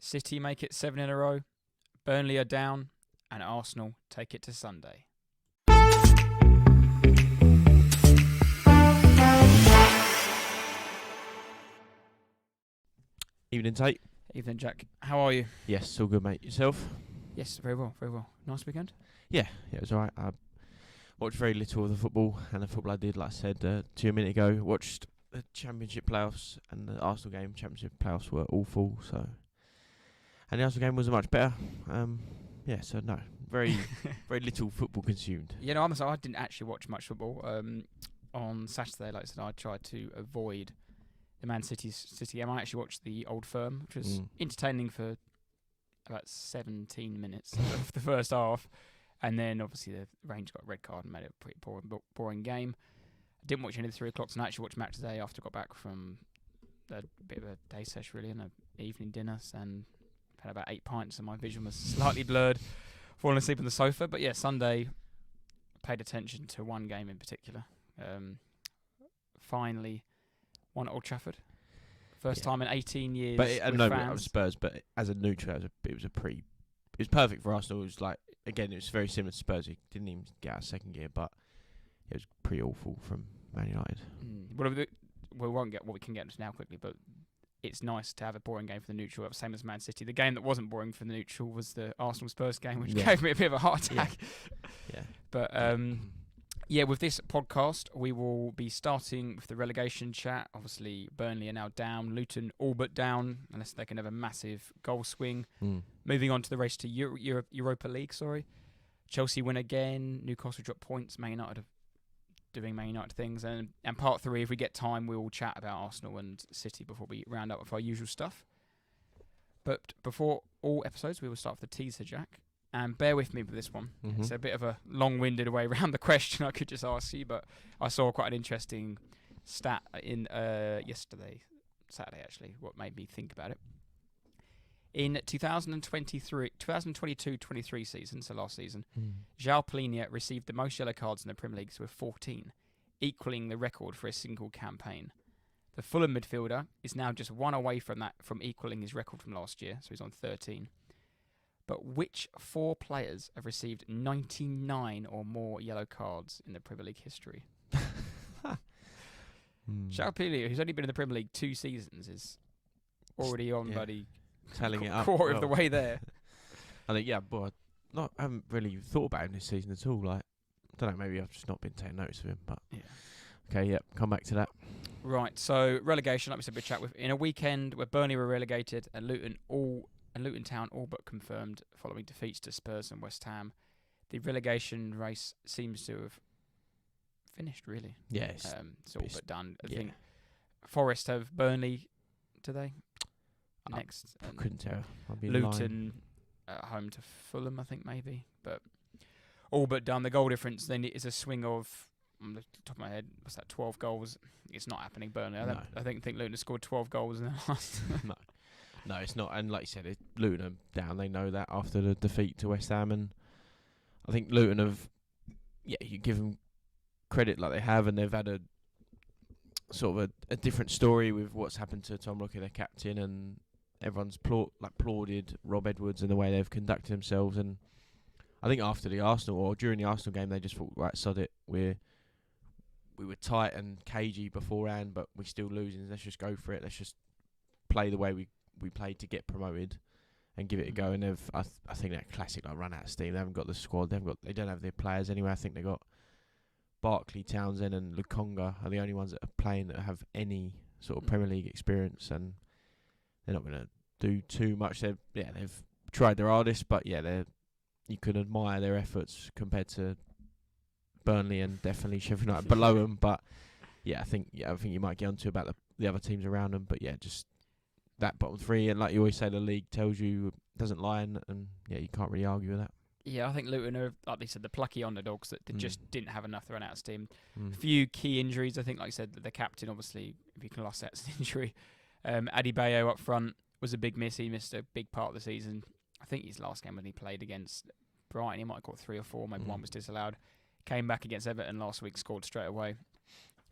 City make it 7 in a row. Burnley are down. And Arsenal take it to Sunday. Evening, Tate. Evening, Jack. How are you? Yes, all good, mate. Yourself? Yes, very well, very well. Nice weekend? Yeah, it was alright. I watched very little of the football, and the football I did, like I said to you a minute ago, watched the Championship playoffs and the Arsenal game. Championship playoffs were awful, and the Arsenal game wasn't much better. So no, very little football consumed. You know, I didn't actually watch much football. On Saturday, like I said, I tried to avoid the Man City game. I actually watched the Old Firm, which was entertaining for about 17 minutes of the first half. And then, obviously, the Rangers got a red card and made it a pretty boring game. I didn't watch any of the 3 o'clocks, and I actually watched match today after I got back from a bit of a day sesh, really, and an evening dinner, and had about 8 pints, and my vision was slightly blurred, falling asleep on the sofa. But yeah, Sunday, paid attention to one game in particular. Finally, won at Old Trafford. First time in 18 years. But with I know fans. it was Spurs, but as a neutral, it was perfect for Arsenal. It was like, again, it was very similar to Spurs. He didn't even get out of second gear, but it was pretty awful from Man United. We won't get what we can get into now quickly, but it's nice to have a boring game for the neutral, same as Man City. The game that wasn't boring for the neutral was the Arsenal Spurs game, which gave me a bit of a heart attack. Yeah. But with this podcast, we will be starting with the relegation chat. Obviously, Burnley are now down. Luton all but down, unless they can have a massive goal swing. Moving on to the race to Europa League, Chelsea win again. Newcastle drop points. Man United are doing Man United things. And part 3, if we get time, we will chat about Arsenal and City before we round up with our usual stuff. But before all episodes, we will start with the teaser, Jack. And bear with me with this one. It's a bit of a long-winded way around the question I could just ask you, but I saw quite an interesting stat in Saturday actually, what made me think about it. In 2022-23 season, so last season, João Palhinha received the most yellow cards in the Premier League with 14, equaling the record for a single campaign. The Fulham midfielder is now just 1 away from equaling his record from last year, so he's on 13. But which 4 players have received 99 or more yellow cards in the Premier League history? João Palhinha, who's only been in the Premier League 2 seasons, is already on telling it up quarter of the way there. I think, I haven't really thought about him this season at all. Like, I don't know, maybe I've just not been taking notice of him. But come back to that. Right, so relegation, like we said, we chat with in a weekend where Burnley were relegated and Luton Town all but confirmed following defeats to Spurs and West Ham. The relegation race seems to have finished, really. Yes. It's all but done. I think Forest have Burnley today. Next. I couldn't tell. Luton at home to Fulham, I think, maybe. But all but done. The goal difference then is a swing of, on the top of my head, what's that, 12 goals? It's not happening, Burnley. I think Luton has scored 12 goals in the last... No, it's not. And like you said, Luton are down. They know that after the defeat to West Ham. And I think Luton have, you give them credit like they have, and they've had a sort of a different story with what's happened to Tom Rocky, their captain, and everyone's applauded Rob Edwards and the way they've conducted themselves. And I think after the Arsenal, or during the Arsenal game, they just thought, right, sod it. We were tight and cagey beforehand, but we're still losing. Let's just go for it. Let's just play the way we played to get promoted and give it a go. And I think that classic run out of steam. They haven't got the squad. They don't have their players anyway. I think they got Barkley, Townsend, and Lukonga are the only ones that are playing that have any sort of Premier League experience, and they're not going to do too much. They've tried their hardest, but you can admire their efforts compared to Burnley and definitely Sheffield United below them. But I think you might get onto about the other teams around them. But just that bottom 3, and like you always say, the league tells you, doesn't lie, and you can't really argue with that. Yeah, I think Luton are, like they said, the plucky underdogs that just didn't have enough to run out of steam. A few key injuries. I think, like I said, the captain, obviously, if you can lost that's an injury. Adebayo up front was a big miss. He missed a big part of the season. I think his last game when he played against Brighton, he might have got 3 or 4. Maybe one was disallowed. Came back against Everton last week, scored straight away.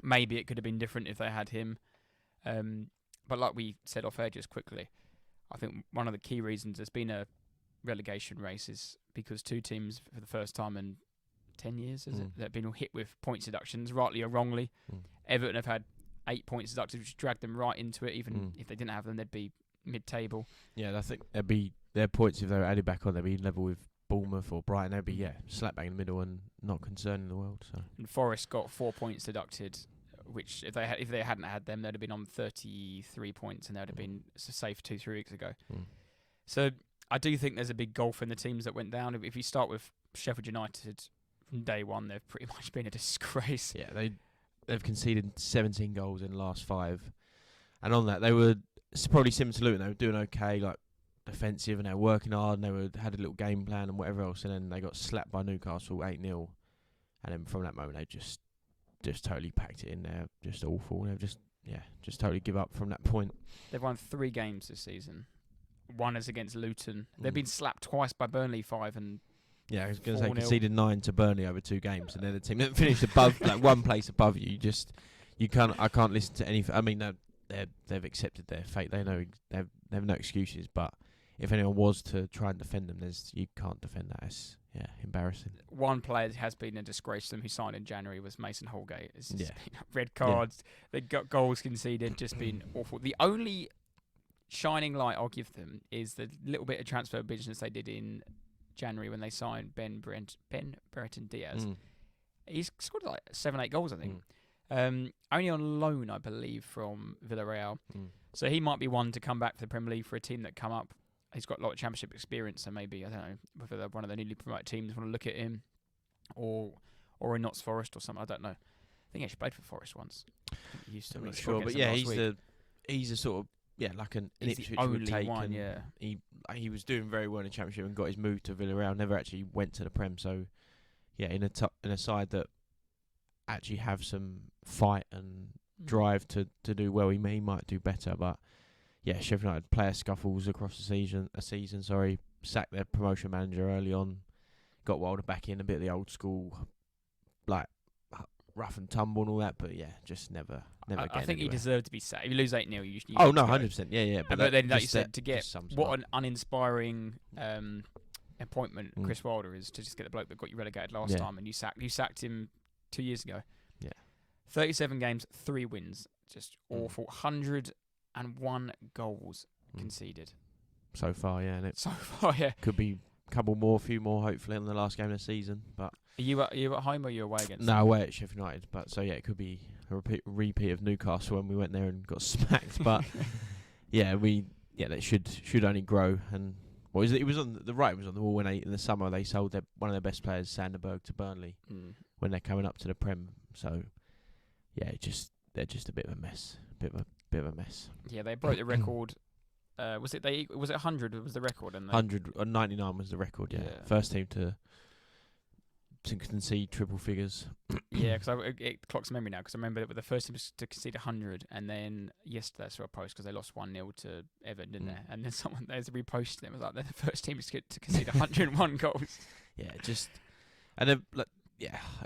Maybe it could have been different if they had him. But like we said off air just quickly, I think one of the key reasons there's been a relegation race is because two teams for the first time in 10 years, that have been hit with points deductions, rightly or wrongly. Everton have had 8 points deducted, which dragged them right into it. Even if they didn't have them, they'd be mid-table. Yeah, I think their points, if they were added back on, they'd be level with Bournemouth or Brighton. They'd be slap bang in the middle and not concerning the world. So. And Forest got 4 points deducted, which if they hadn't had them, they'd have been on 33 points, and they'd have been safe 2-3 weeks ago. So I do think there's a big gulf in the teams that went down. If you start with Sheffield United from day one, they've pretty much been a disgrace. Yeah, they've conceded 17 goals in the last 5, and on that they were probably similar to Luton. They were doing okay, like defensive, and they were working hard, and they had a little game plan and whatever else, and then they got slapped by Newcastle 8-0, and then from that moment they just totally packed it in there. Just awful. They've just totally give up from that point. They've won 3 games this season. One is against Luton. They've been slapped twice by Burnley 5 and. Yeah, I was going to say conceded 9 to Burnley over 2 games, and they're the team that finished above, like one place above you. I can't listen to anything. I mean, they've accepted their fate. They know they have no excuses. But if anyone was to try and defend them, you can't defend that. It's embarrassing. One player has been a disgrace to them who signed in January was Mason Holgate. It's just been red cards. They got goals conceded. Just been awful. The only shining light I'll give them is the little bit of transfer business they did in January when they signed Ben Brereton Diaz. He's scored like 7-8 goals, I think. Only on loan, I believe, from Villarreal. So he might be one to come back for the Premier League for a team that come up. He's got a lot of championship experience, so maybe, I don't know, whether one of the newly promoted teams want to look at him or in Notts Forest or something. I don't know. I think he actually played for Forest once. He used to. I'm not sure, but yeah, he's a sort of like an Ipswich would take. One, he was doing very well in the Championship and got his move to Villarreal. Never actually went to the Prem. So yeah, in a side that actually have some fight and drive to do well, he might do better. But yeah, Sheffield United player scuffles across the season. Sacked their promotion manager early on. Got Wilder back in, a bit of the old school, like rough and tumble and all that. But yeah, just never. I think he deserved to be sacked. If you lose 8-0, you usually. 100%. Yeah. But then, like you said, to get what an uninspiring appointment Chris Wilder is, to just get the bloke that got you relegated last time, and you sacked him 2 years ago. Yeah. 37 games, 3 wins, just awful. 101 goals conceded so far. Yeah, and so far. Yeah, could be a few more, hopefully, in the last game of the season. But are you at home or are you away against? No, away at Sheffield United. But so yeah, it could be a repeat of Newcastle when we went there and got smacked. But they should only grow. And what was it? It was on the writing was on the wall when in the summer they sold one of their best players, Sanderberg, to Burnley when they're coming up to the Prem. So yeah, they're just a bit of a mess. Bit of a mess. Yeah, they broke the record. Was it 100 was the record? And 100 or 99 was the record. Yeah, first team to concede triple figures. Yeah, because it clocks memory now. Because I remember that the first team to concede 100, and then yesterday I saw a post because they lost 1-0 to Everton, didn't they? And then there's a repost. It was like they're the first team to concede 101 goals. Yeah, and then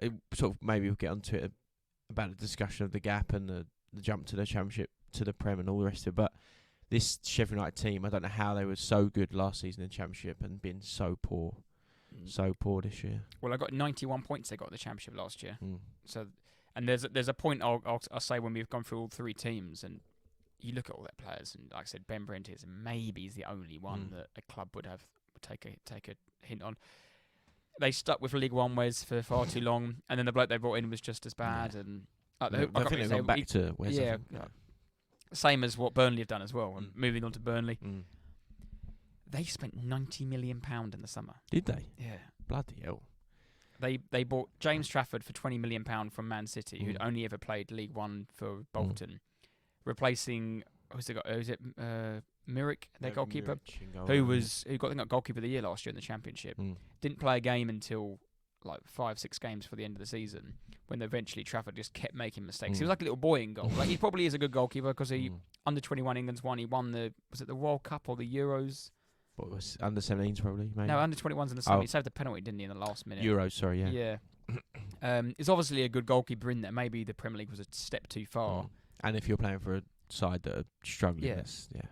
it sort of maybe we'll get onto it about the discussion of the gap and the jump to the Championship, to the Prem and all the rest of it. But this Sheffield United team, I don't know how they were so good last season in the Championship and been so poor this year. Well, I got 91 points they got in the Championship last year. So, and there's a point I'll say when we've gone through all 3 teams and you look at all their players, and like I said, Ben Brent is maybe the only one that a club would take a hint on. They stuck with League One Wes for far too long, and then the bloke they brought in was just as bad. And I think they've gone back to Wes. Yeah, same as what Burnley have done as well. And moving on to Burnley, they spent £90 million in the summer. Did they? Yeah, bloody hell. They bought James Trafford for £20 million from Man City, who'd only ever played League One for Bolton, replacing Mirik, their goalkeeper, who got goalkeeper of the year last year in the Championship. Didn't play a game until like 5-6 games for the end of the season, when eventually Trafford just kept making mistakes. He was like a little boy in goal. Like, he probably is a good goalkeeper because he under 21 England's won. He won the World Cup or the Euros? What was under 17s probably? Maybe? No, under 21s in the semi. He saved the penalty, didn't he, in the last minute? Euros, sorry, yeah. Yeah. It's obviously a good goalkeeper in there. Maybe the Premier League was a step too far. And if you're playing for a side that are struggling, yeah.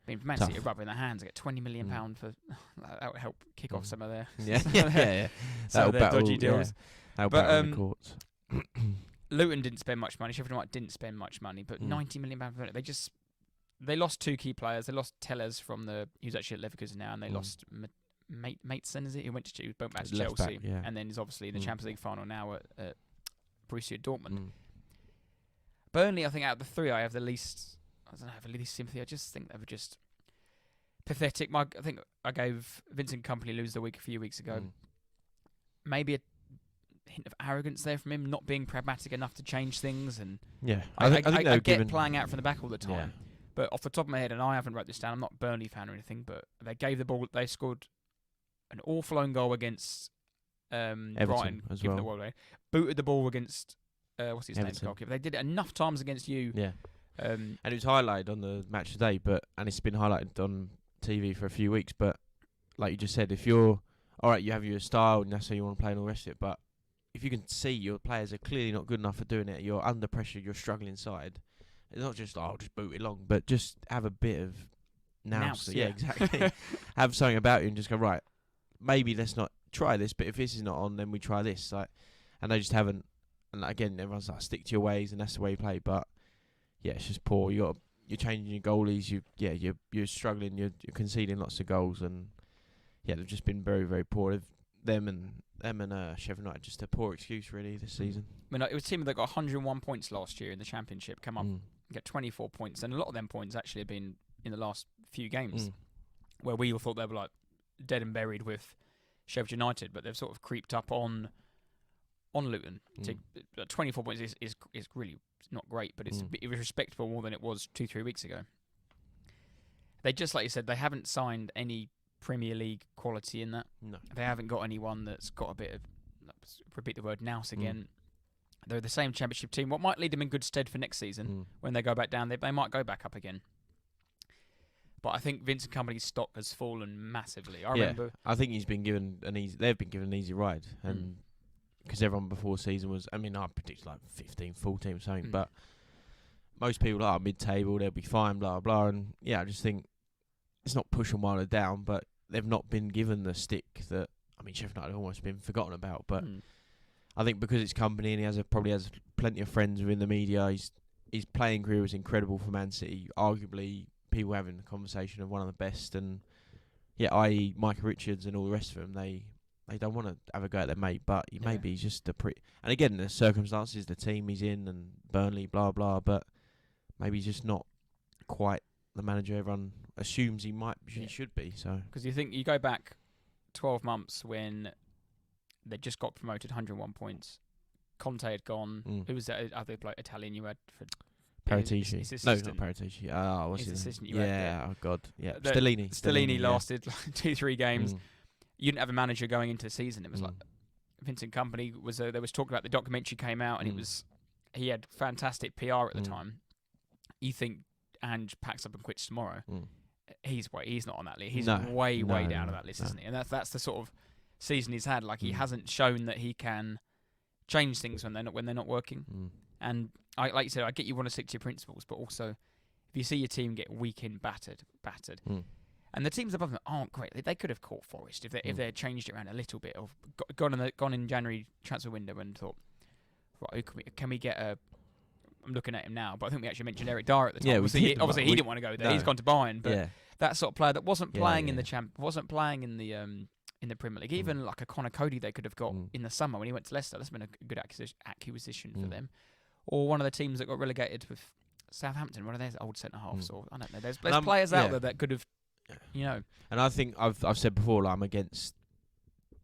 I mean, Man City rub in their hands. They get £20 million for that would help kick off some of their some of their dodgy deals. Yeah. But courts. Luton didn't spend much money. Sheffield United didn't spend much money, but £90 million. They lost 2 key players. They lost Tellers who's actually at Leverkusen now, and they lost Mateson, is it? Who went to Chelsea, and then is obviously in the Champions League final now at Borussia Dortmund. Burnley, I think out of the 3, I have the least. I don't have the least sympathy. I just think they were just pathetic. I think I gave Vincent Kompany lose the week a few weeks ago. Maybe a hint of arrogance there from him, not being pragmatic enough to change things. And I get playing out from the back all the time. Yeah. But off the top of my head, and I haven't wrote this down, I'm not a Burnley fan or anything, but they gave the ball. They scored an awful own goal against Brighton, as given well. the ball. Booted the ball against what's his name? Goalkeeper. They did it enough times against you. Yeah. And it was highlighted on the match today, and it's been highlighted on TV for a few weeks. But like you just said, if you're all right, you have your style and that's how you want to play and all the rest of it. But if you can see your players are clearly not good enough for doing it, you're under pressure, you're struggling inside. It's not just I'll just boot it long, but just have a bit of nous. Yeah, exactly. Have something about you and just go right. Maybe let's not try this, but if this is not on, then we try this. And they just haven't. And again, everyone's like, stick to your ways, and that's the way you play. But yeah, it's just poor. You're changing your goalies. You're struggling. You're conceding lots of goals, and yeah, they've just been very, very poor. Them and Sheffield United, just a poor excuse really this season. I mean, it was a team that got 101 points last year in the Championship. Come up, get 24 points, and a lot of them points actually have been in the last few games, where we all thought they were like dead and buried with Sheffield United, but they've sort of creeped up on Luton. 24 points is really not great, but it was respectable more than it was 2-3 weeks ago. They just, like you said, they haven't signed any Premier League quality in that. No. They haven't got anyone that's got a bit of, repeat the word, nous again. They're the same Championship team. What might lead them in good stead for next season, when they go back down, they might go back up again. But I think Vincent Kompany's stock has fallen massively. I remember. I think they've been given an easy ride, and because everyone before season was, I predicted like 15, 14 or something, but most people are mid-table, they'll be fine, blah, blah, and yeah, I just think it's not pushing Wilder down, but they've not been given the stick that, Sheffield United have almost been forgotten about, but I think because it's Kompany and he probably has plenty of friends within the media, his playing career was incredible for Man City, arguably people having the conversation of one of the best, and i.e. Micah Richards and all the rest of them, they don't want to have a go at their mate, but maybe he's just and again, the circumstances, the team he's in, and Burnley, blah, blah, but maybe he's just not quite the manager everyone assumes he should be. So because you go back 12 months when they just got promoted, 101 points. Conte had gone. Who was that other Italian you had for Paratici? No, not Paratici. What's his assistant? Oh God, yeah. Stellini lasted like 2-3 games. You didn't have a manager going into the season. It was like Vincent Kompany was. There was talk about the documentary came out, and he had fantastic PR at the time. You think Ange packs up and quits tomorrow? He's not on that list. He's way down on that list, isn't he? And that's the sort of season he's had. Like he hasn't shown that he can change things when they're not working. And like you said, I get you want to stick to your principles, but also if you see your team get battered, and the teams above them aren't great. They could have caught Forest if they had changed it around a little bit, or gone in January transfer window and thought, right, can we get a? I'm looking at him now, but I think we actually mentioned Eric Dyer at the time. Yeah, obviously he didn't want to go there. He's gone to Bayern, but that sort of player that wasn't playing in the wasn't playing in the Premier League. Even like a Connor Cody, they could have got in the summer when he went to Leicester. That's been a good acquisition for them. Or one of the teams that got relegated with Southampton, one of their old centre halves, or I don't know. There's players out there that could have, And I think I've said before, like, I'm against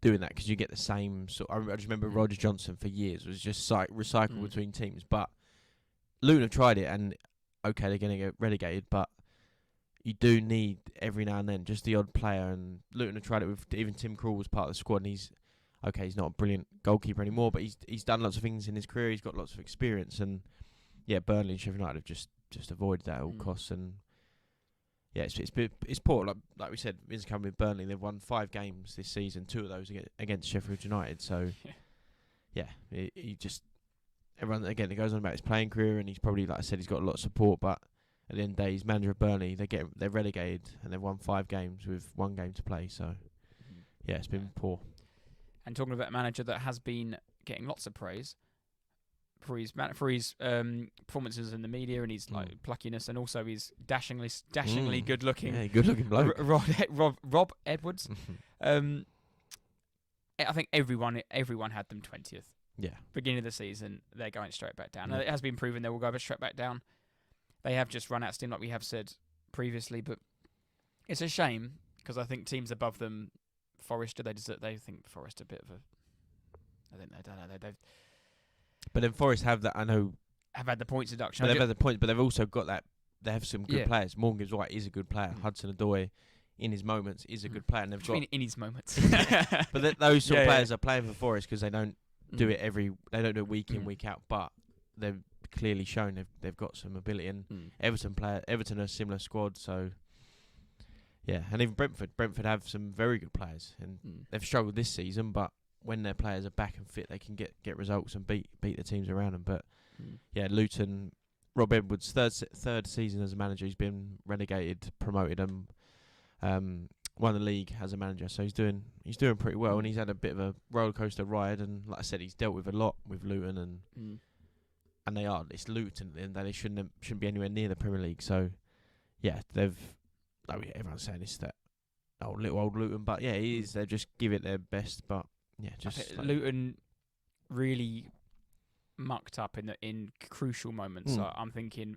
doing that because you get the same sort. I just remember Roger Johnson for years was just recycled between teams, but Luton have tried it, and okay, they're going to get relegated, but you do need every now and then just the odd player, and Luton have tried it with even Tim Krul was part of the squad, and he's not a brilliant goalkeeper anymore, but he's done lots of things in his career. He's got lots of experience, and Burnley and Sheffield United have just avoided that at all costs, and it's poor. Like we said, Vince Kompany with Burnley, they've won 5 games this season, 2 of those against Sheffield United. So he just everyone again. It goes on about his playing career, and he's probably, like I said, he's got a lot of support, but at the end of the day, he's manager of Burnley. They're relegated and they've won 5 games with 1 game to play. So yeah, it's been poor. And talking about a manager that has been getting lots of praise for his performances in the media and his pluckiness, and also his dashingly good looking. Yeah, good looking bloke. Rob Edwards. I think everyone had them 20th. Yeah. Beginning of the season, they're going straight back down. Now, it has been proven they will go straight back down. They have just run out of steam, like we have said previously, but it's a shame because I think teams above them, Forest, they think Forest a bit of a. I think they don't know. They've. But then Forest have that. I know. Have had the points deduction. They've had the points, but they've also got that. They have some good players. Morgan Gibbs-White is a good player. Hudson-Odoi, in his moments, is a good player. And they've got in his moments. But those sort of players are playing for Forest because they don't do it They don't do it week in, week out. But they've clearly shown they've got some ability. And Everton are a similar squad. So yeah, and even Brentford have some very good players, and they've struggled this season. But when their players are back and fit, they can get results and beat the teams around them. But yeah, Luton. Rob Edwards' third season as a manager. He's been relegated, promoted, and won the league as a manager. So he's doing pretty well, and he's had a bit of a roller coaster ride. And like I said, he's dealt with a lot with Luton, and it's Luton, and they shouldn't be anywhere near the Premier League. So yeah, everyone's saying it's that little old Luton, but yeah, it is. They just give it their best, but yeah, just Luton really mucked up in crucial moments. I'm thinking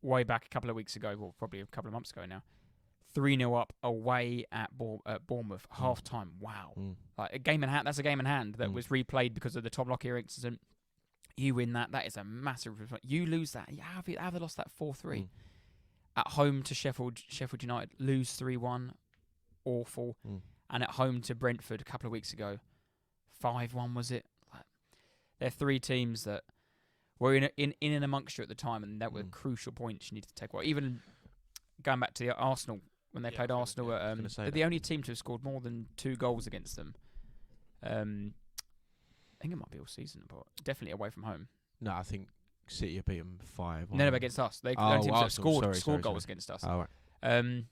way back a couple of weeks ago, well, probably a couple of months ago now, 3-0 up away at Bournemouth, half time. Wow. Like a game in hand. That's a game in hand that was replayed because of the Tom Lockyer incident. You win that. That is a massive result. You lose that. How have they lost that 4-3? At home to Sheffield United, lose 3-1. Awful. And at home to Brentford a couple of weeks ago, 5-1 was it? They're 3 teams that were in and amongst you at the time, and that were crucial points you need to take away. Even going back to the Arsenal, when they played Arsenal, they're the only team to have scored more than 2 goals against them. I think it might be all season, but definitely away from home. No, I think City have beat them 5-1. No, against us. They're the only teams that have scored goals against us. Oh, right.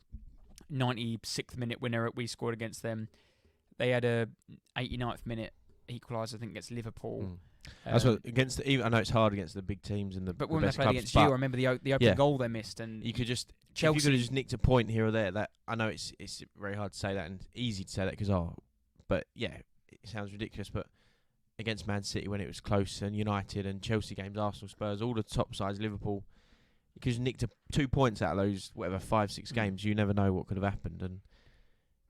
96th minute winner we scored against them. They had a 89th minute equaliser, I think, against Liverpool. That's what I know it's hard against the big teams and but when they played against you, I remember the opening goal they missed, and you could just Chelsea. You could have just nicked a point here or there. That I know it's very hard to say that and easy to say that because but yeah, it sounds ridiculous. But against Man City when it was close, and United and Chelsea games, Arsenal, Spurs, all the top sides, Liverpool, you could just nicked 2 points out of those 5-6 games. You never know what could have happened,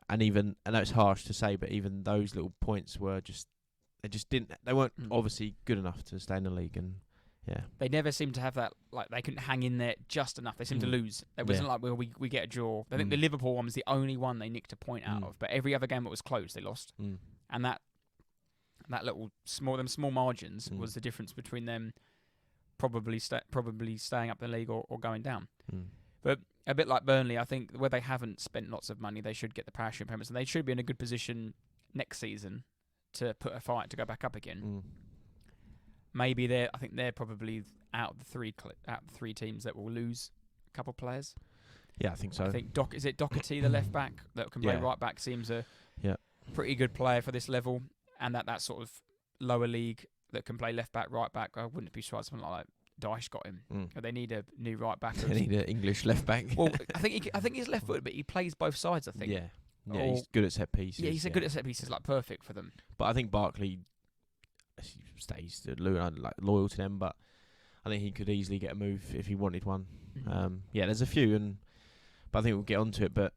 and even I know it's harsh to say, but even those little points were just. They weren't obviously good enough to stay in the league, and yeah, they never seemed to have that. Like they couldn't hang in there just enough. They seemed to lose. It wasn't like we get a draw. I think the Liverpool one was the only one they nicked a point out of. But every other game that was close, they lost. And that little small margins was the difference between them probably staying up the league or going down. But a bit like Burnley, I think where they haven't spent lots of money, they should get the parachute payments, and they should be in a good position next season to put a fight to go back up again. Maybe I think they're probably out of the 3 teams that will lose a couple of players. Yeah, I think so. I think Doherty, the left back that can play right back, seems a pretty good player for this level, and that sort of lower league that can play left back, right back. I wouldn't be surprised something like Dyche got him. They need a new right back. They need an English left back. Well, I think he's left footed, but he plays both sides. I think. Yeah. Yeah, he's good at set pieces. Yeah, he's good at set pieces, like perfect for them. But I think Barkley stays to Luton, like loyal to them. But I think he could easily get a move if he wanted one. Yeah, there's a few, but I think we'll get onto it. But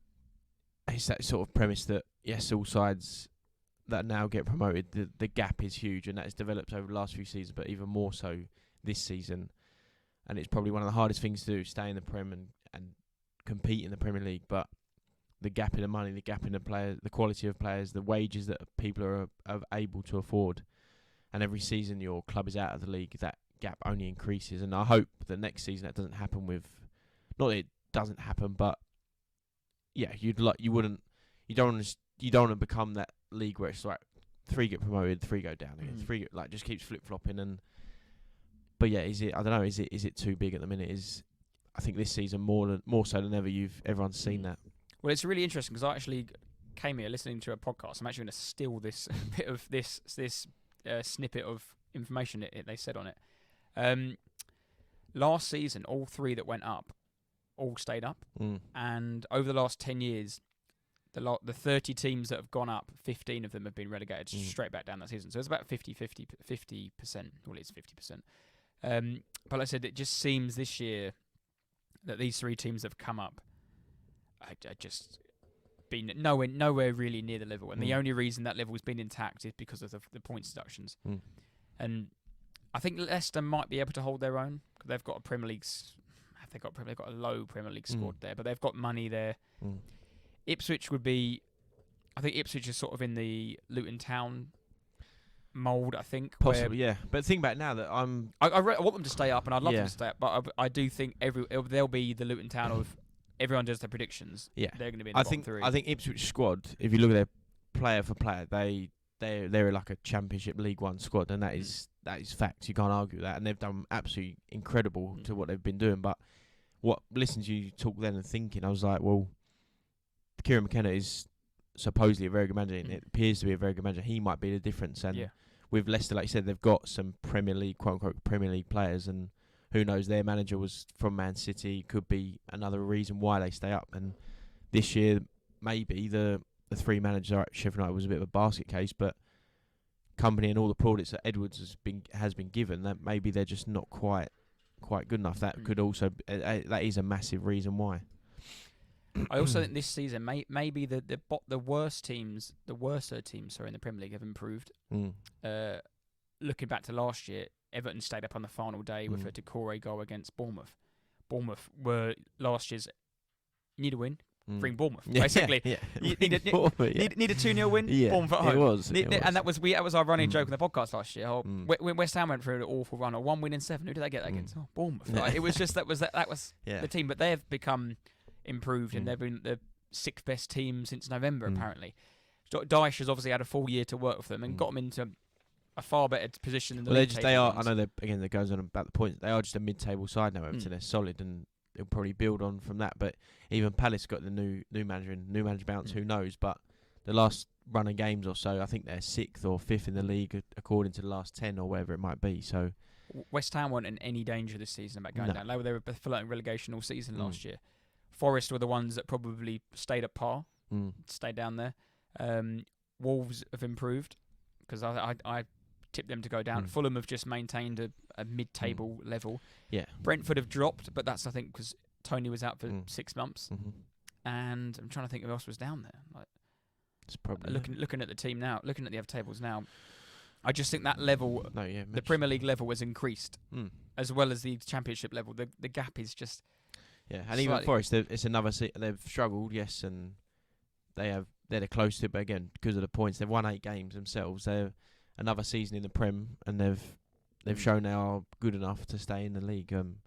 it's that sort of premise that yes, all sides that now get promoted, the gap is huge, and that has developed over the last few seasons, but even more so this season. And it's probably one of the hardest things to do: stay in the Prem and compete in the Premier League, but the gap in the money, the gap in the players, the quality of players, the wages that people are able to afford, and every season your club is out of the league, that gap only increases. And I hope that next season that doesn't happen not that it doesn't happen, but yeah, you don't want to become that league where it's like 3 get promoted, 3 go down again, 3 just keeps flip flopping. But yeah, I don't know, is it too big at the minute? I think this season more so than ever, everyone's seen that. Well, it's really interesting because I actually came here listening to a podcast. I'm actually going to steal this bit of this snippet of information they said on it. Last season, all 3 that went up all stayed up, and over the last 10 years, the 30 teams that have gone up, 15 of them have been relegated straight back down that season. So it's about 50%. Well, it's 50%. But like I said, it just seems this year that these 3 teams that have come up are just been nowhere really near the level. And the only reason that level's been intact is because of the points deductions. And I think Leicester might be able to hold their own. They've got a Premier League. They've got a low Premier League squad there, but they've got money there. Ipswich would be. I think Ipswich is sort of in the Luton Town mould. I think possibly, yeah. But think about it now that I want them to stay up, and I'd love them to stay up. But I do think they'll be the Luton Town of everyone does their predictions. Yeah, they're going to be. In the bottom 3. I think Ipswich squad. If you look at their player for player, they're like a Championship League One squad, and that is fact. You can't argue that, and they've done absolutely incredible to what they've been doing. But listening to you talk then and thinking, I was like, well, Kieran McKenna is supposedly a very good manager, and it appears to be a very good manager. He might be the difference, and with Leicester, like you said, they've got some Premier League, quote unquote, Premier League players, and who knows, their manager was from Man City, could be another reason why they stay up. And this year, maybe the 3 managers at Sheffield United was a bit of a basket case, but Company and all the plaudits that Edwards has been given, that maybe they're just not quite good enough. That could also that is a massive reason why. I also think this season maybe the worser teams in the Premier League have improved. Looking back to last year, Everton stayed up on the final day with a Decore goal against Bournemouth. Bournemouth were last year's. You need a win. Bring Bournemouth, basically. You need a 2-0 win. Bournemouth at home. It was. And that was our running joke on the podcast last year. When West Ham went through an awful run, 1 win in 7. Who did they get that against? Bournemouth. It was just that was the team. But they've become improved, and they've been the 6th best team since November apparently. Dyche has obviously had a full year to work with them and got them into a far better position than the league they are. I know that goes on about the points. They are just a mid-table side now. Everton, they're solid, and they'll probably build on from that. But even Palace got the new manager bounce. Who knows? But the last run of games or so, I think they're 6th or 5th in the league according to the last 10 or whatever it might be. So West Ham weren't in any danger this season about going down. They were flirting relegation all season last year. Forest were the ones that probably stayed at par, stayed down there. Wolves have improved because I tipped them to go down. Fulham have just maintained a mid-table level. Yeah. Brentford have dropped, but that's I think because Tony was out for 6 months, and I'm trying to think who else was down there. Like, it's probably looking at the team now, looking at the other tables now. I just think that level, the Premier League level, has increased as well as the Championship level. The gap is just and even Forest, it's another. They've struggled, yes, and they're the closest to it, but again, because of the points, they've won 8 games themselves. They're another season in the Prem, and they've shown they are good enough to stay in the league. And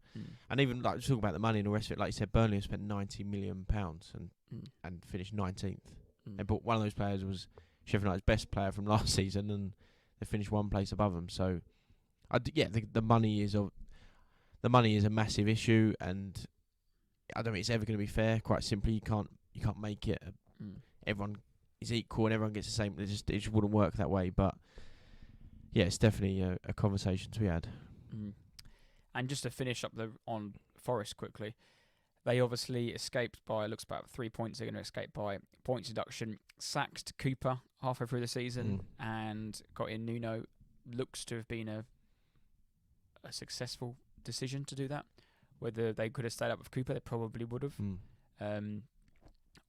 even like talking about the money and the rest of it, like you said, Burnley have spent £90 million and finished 19th. But one of those players was Sheffield United's best player from last season, and they finished 1 place above them. So, the money is a massive issue, and I don't think it's ever going to be fair. Quite simply, you can't make it. Everyone is equal and everyone gets the same. It just wouldn't work that way. But yeah, it's definitely a conversation to be had. And just to finish up on Forest quickly, they obviously escaped by, looks about 3 points. They're going to escape by points deduction. Sacked Cooper halfway through the season and got in Nuno. Looks to have been a successful decision to do that. Whether they could have stayed up with Cooper, they probably would have.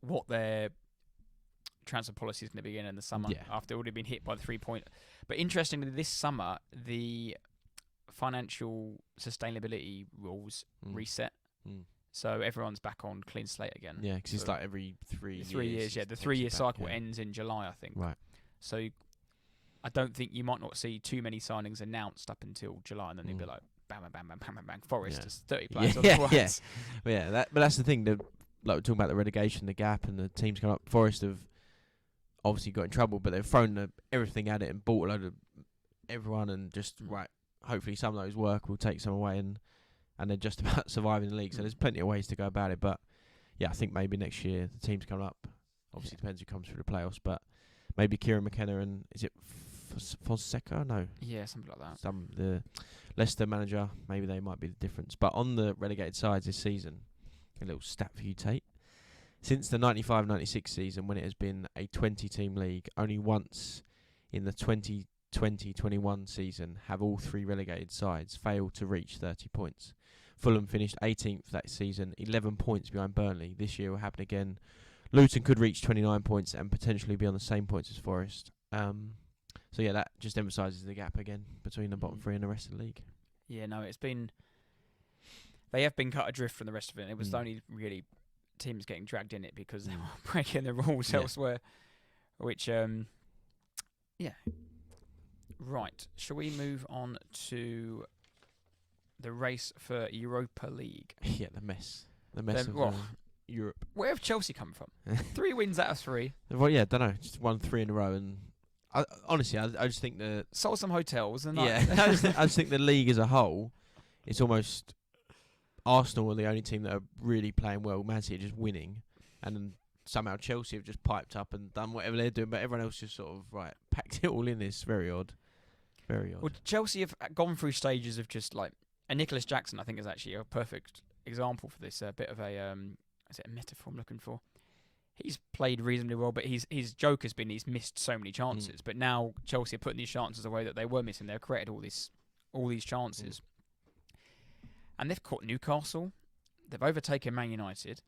What their transfer policy is going to be in the summer after already been hit by the 3 point. But interestingly, this summer, the financial sustainability rules reset. So everyone's back on clean slate again. Yeah, because it's like every 3 years. 3 years, the 3-year cycle ends in July, I think. Right. So I don't think you might not see too many signings announced up until July, and then they'll be like, bang, bang, bang, bang, bang, bang, bang. Forest is 30 players on the once. But that's the thing. Like we're talking about the relegation, the gap, and the teams coming up. Forest have obviously got in trouble, but they've thrown everything at it and bought a load of everyone, and just hopefully some of those work will take some away, and and they're just about surviving the league. So there's plenty of ways to go about it. But yeah, I think maybe next year the teams come up. Obviously, depends who comes through the playoffs, but maybe Kieran McKenna and is it Fonseca? No. Yeah, something like that. The Leicester manager, maybe they might be the difference. But on the relegated sides this season, a little stat for you, Tate. Since the 95-96 season, when it has been a 20-team league, only once in the 2020-21 season have all 3 relegated sides failed to reach 30 points. Fulham finished 18th that season, 11 points behind Burnley. This year will happen again. Luton could reach 29 points and potentially be on the same points as Forest. So yeah, that just emphasises the gap again between the bottom 3 and the rest of the league. Yeah, no, it's been... They have been cut adrift from the rest of it. It was only really teams getting dragged in it because they were breaking the rules elsewhere. Which, yeah. Right. Shall we move on to the race for Europa League? Yeah, the mess of Europe. Where have Chelsea come from? 3 wins out of 3. Well, yeah, don't know. Just won 3 in a row, and honestly, I just think sold some hotels and I just think the league as a whole, it's almost Arsenal are the only team that are really playing well. Man City are just winning, and then somehow Chelsea have just piped up and done whatever they're doing, but everyone else just sort of packed it all in. This very odd, very odd. Well, Chelsea have gone through stages of just and Nicholas Jackson, I think, is actually a perfect example for this. A bit of a is it a metaphor I'm looking for? He's played reasonably well, but his joke has been he's missed so many chances. But now Chelsea are putting these chances away that they were missing. They've created all these chances. And they've caught Newcastle. They've overtaken Man United.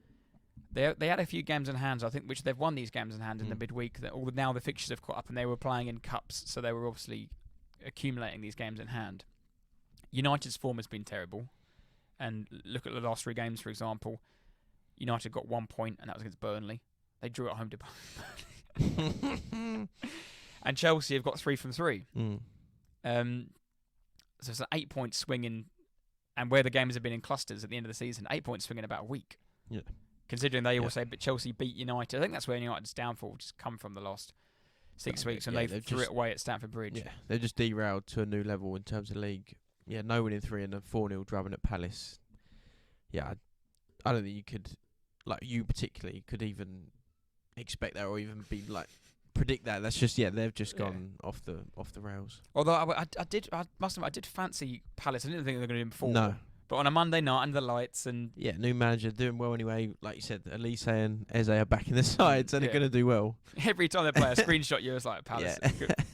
They had a few games in hand, I think, which they've won these games in hand in the midweek. Now the fixtures have caught up, and they were playing in cups, so they were obviously accumulating these games in hand. United's form has been terrible. And look at the last 3 games, for example. United got 1 point, and that was against Burnley. They drew at home to Burnley. And Chelsea have got 3 from 3. So it's an 8-point swing in, and where the games have been in clusters at the end of the season, 8-point swing in about a week. Yeah. Considering they also, but Chelsea beat United. I think that's where United's downfall just come from the last 6 weeks, and they threw it away at Stamford Bridge. Yeah, they've just derailed to a new level in terms of league. Yeah, no winning 3 and a 4-0 drubbing at Palace. Yeah, I don't think you could, you particularly, could even expect that or even be predict that. That's just they've just gone off the rails. Although I must admit, I did fancy Palace. I didn't think they were going to perform. No. But on a Monday night under the lights and new manager doing well anyway. Like you said, Elise and Eze are back in the side, so they're going to do well. Every time they play a screenshot, you was like Palace,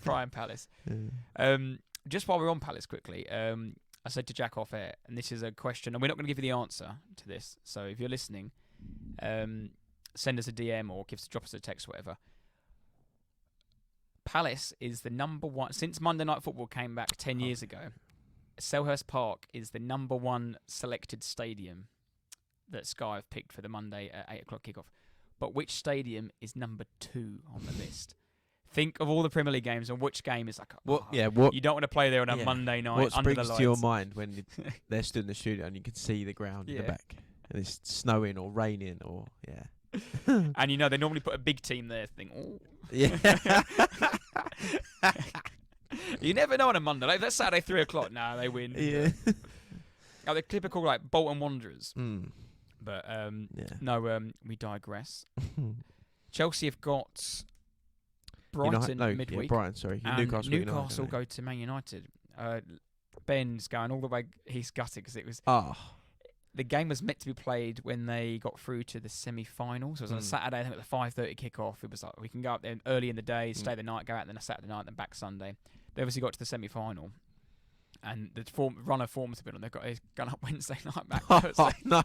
prime Palace. Just while we're on Palace, quickly, I said to Jack off air, and this is a question, and we're not going to give you the answer to this. So if you're listening, send us a DM or drop us a text, whatever. Palace is the number 1 since Monday Night Football came back 10 years ago. Selhurst Park is the number 1 selected stadium that Sky have picked for the Monday at 8 o'clock kickoff. But which stadium is number 2 on the list? Think of all the Premier League games and which game is what you don't want to play there on a Monday night what under the springs lights. to your mind when they're stood in the studio and you can see the ground in the back and it's snowing or raining or and they normally put a big team there. Think, you never know on a Monday. That's Saturday 3 o'clock. Nah, they win. Yeah. They're typical Bolton Wanderers. But we digress. Chelsea have got Brighton midweek. Yeah, Brighton, sorry. Newcastle go to Man United. Ben's going all the way. He's gutted because it was. The game was meant to be played when they got through to the semi-finals. So it was on a Saturday, I think, at the 5:30 kickoff. It was we can go up there early in the day, stay the night, go out then a Saturday night, then back Sunday. They obviously got to the semi-final, and the runner form's been on. They've got gone up Wednesday night, back Thursday. No.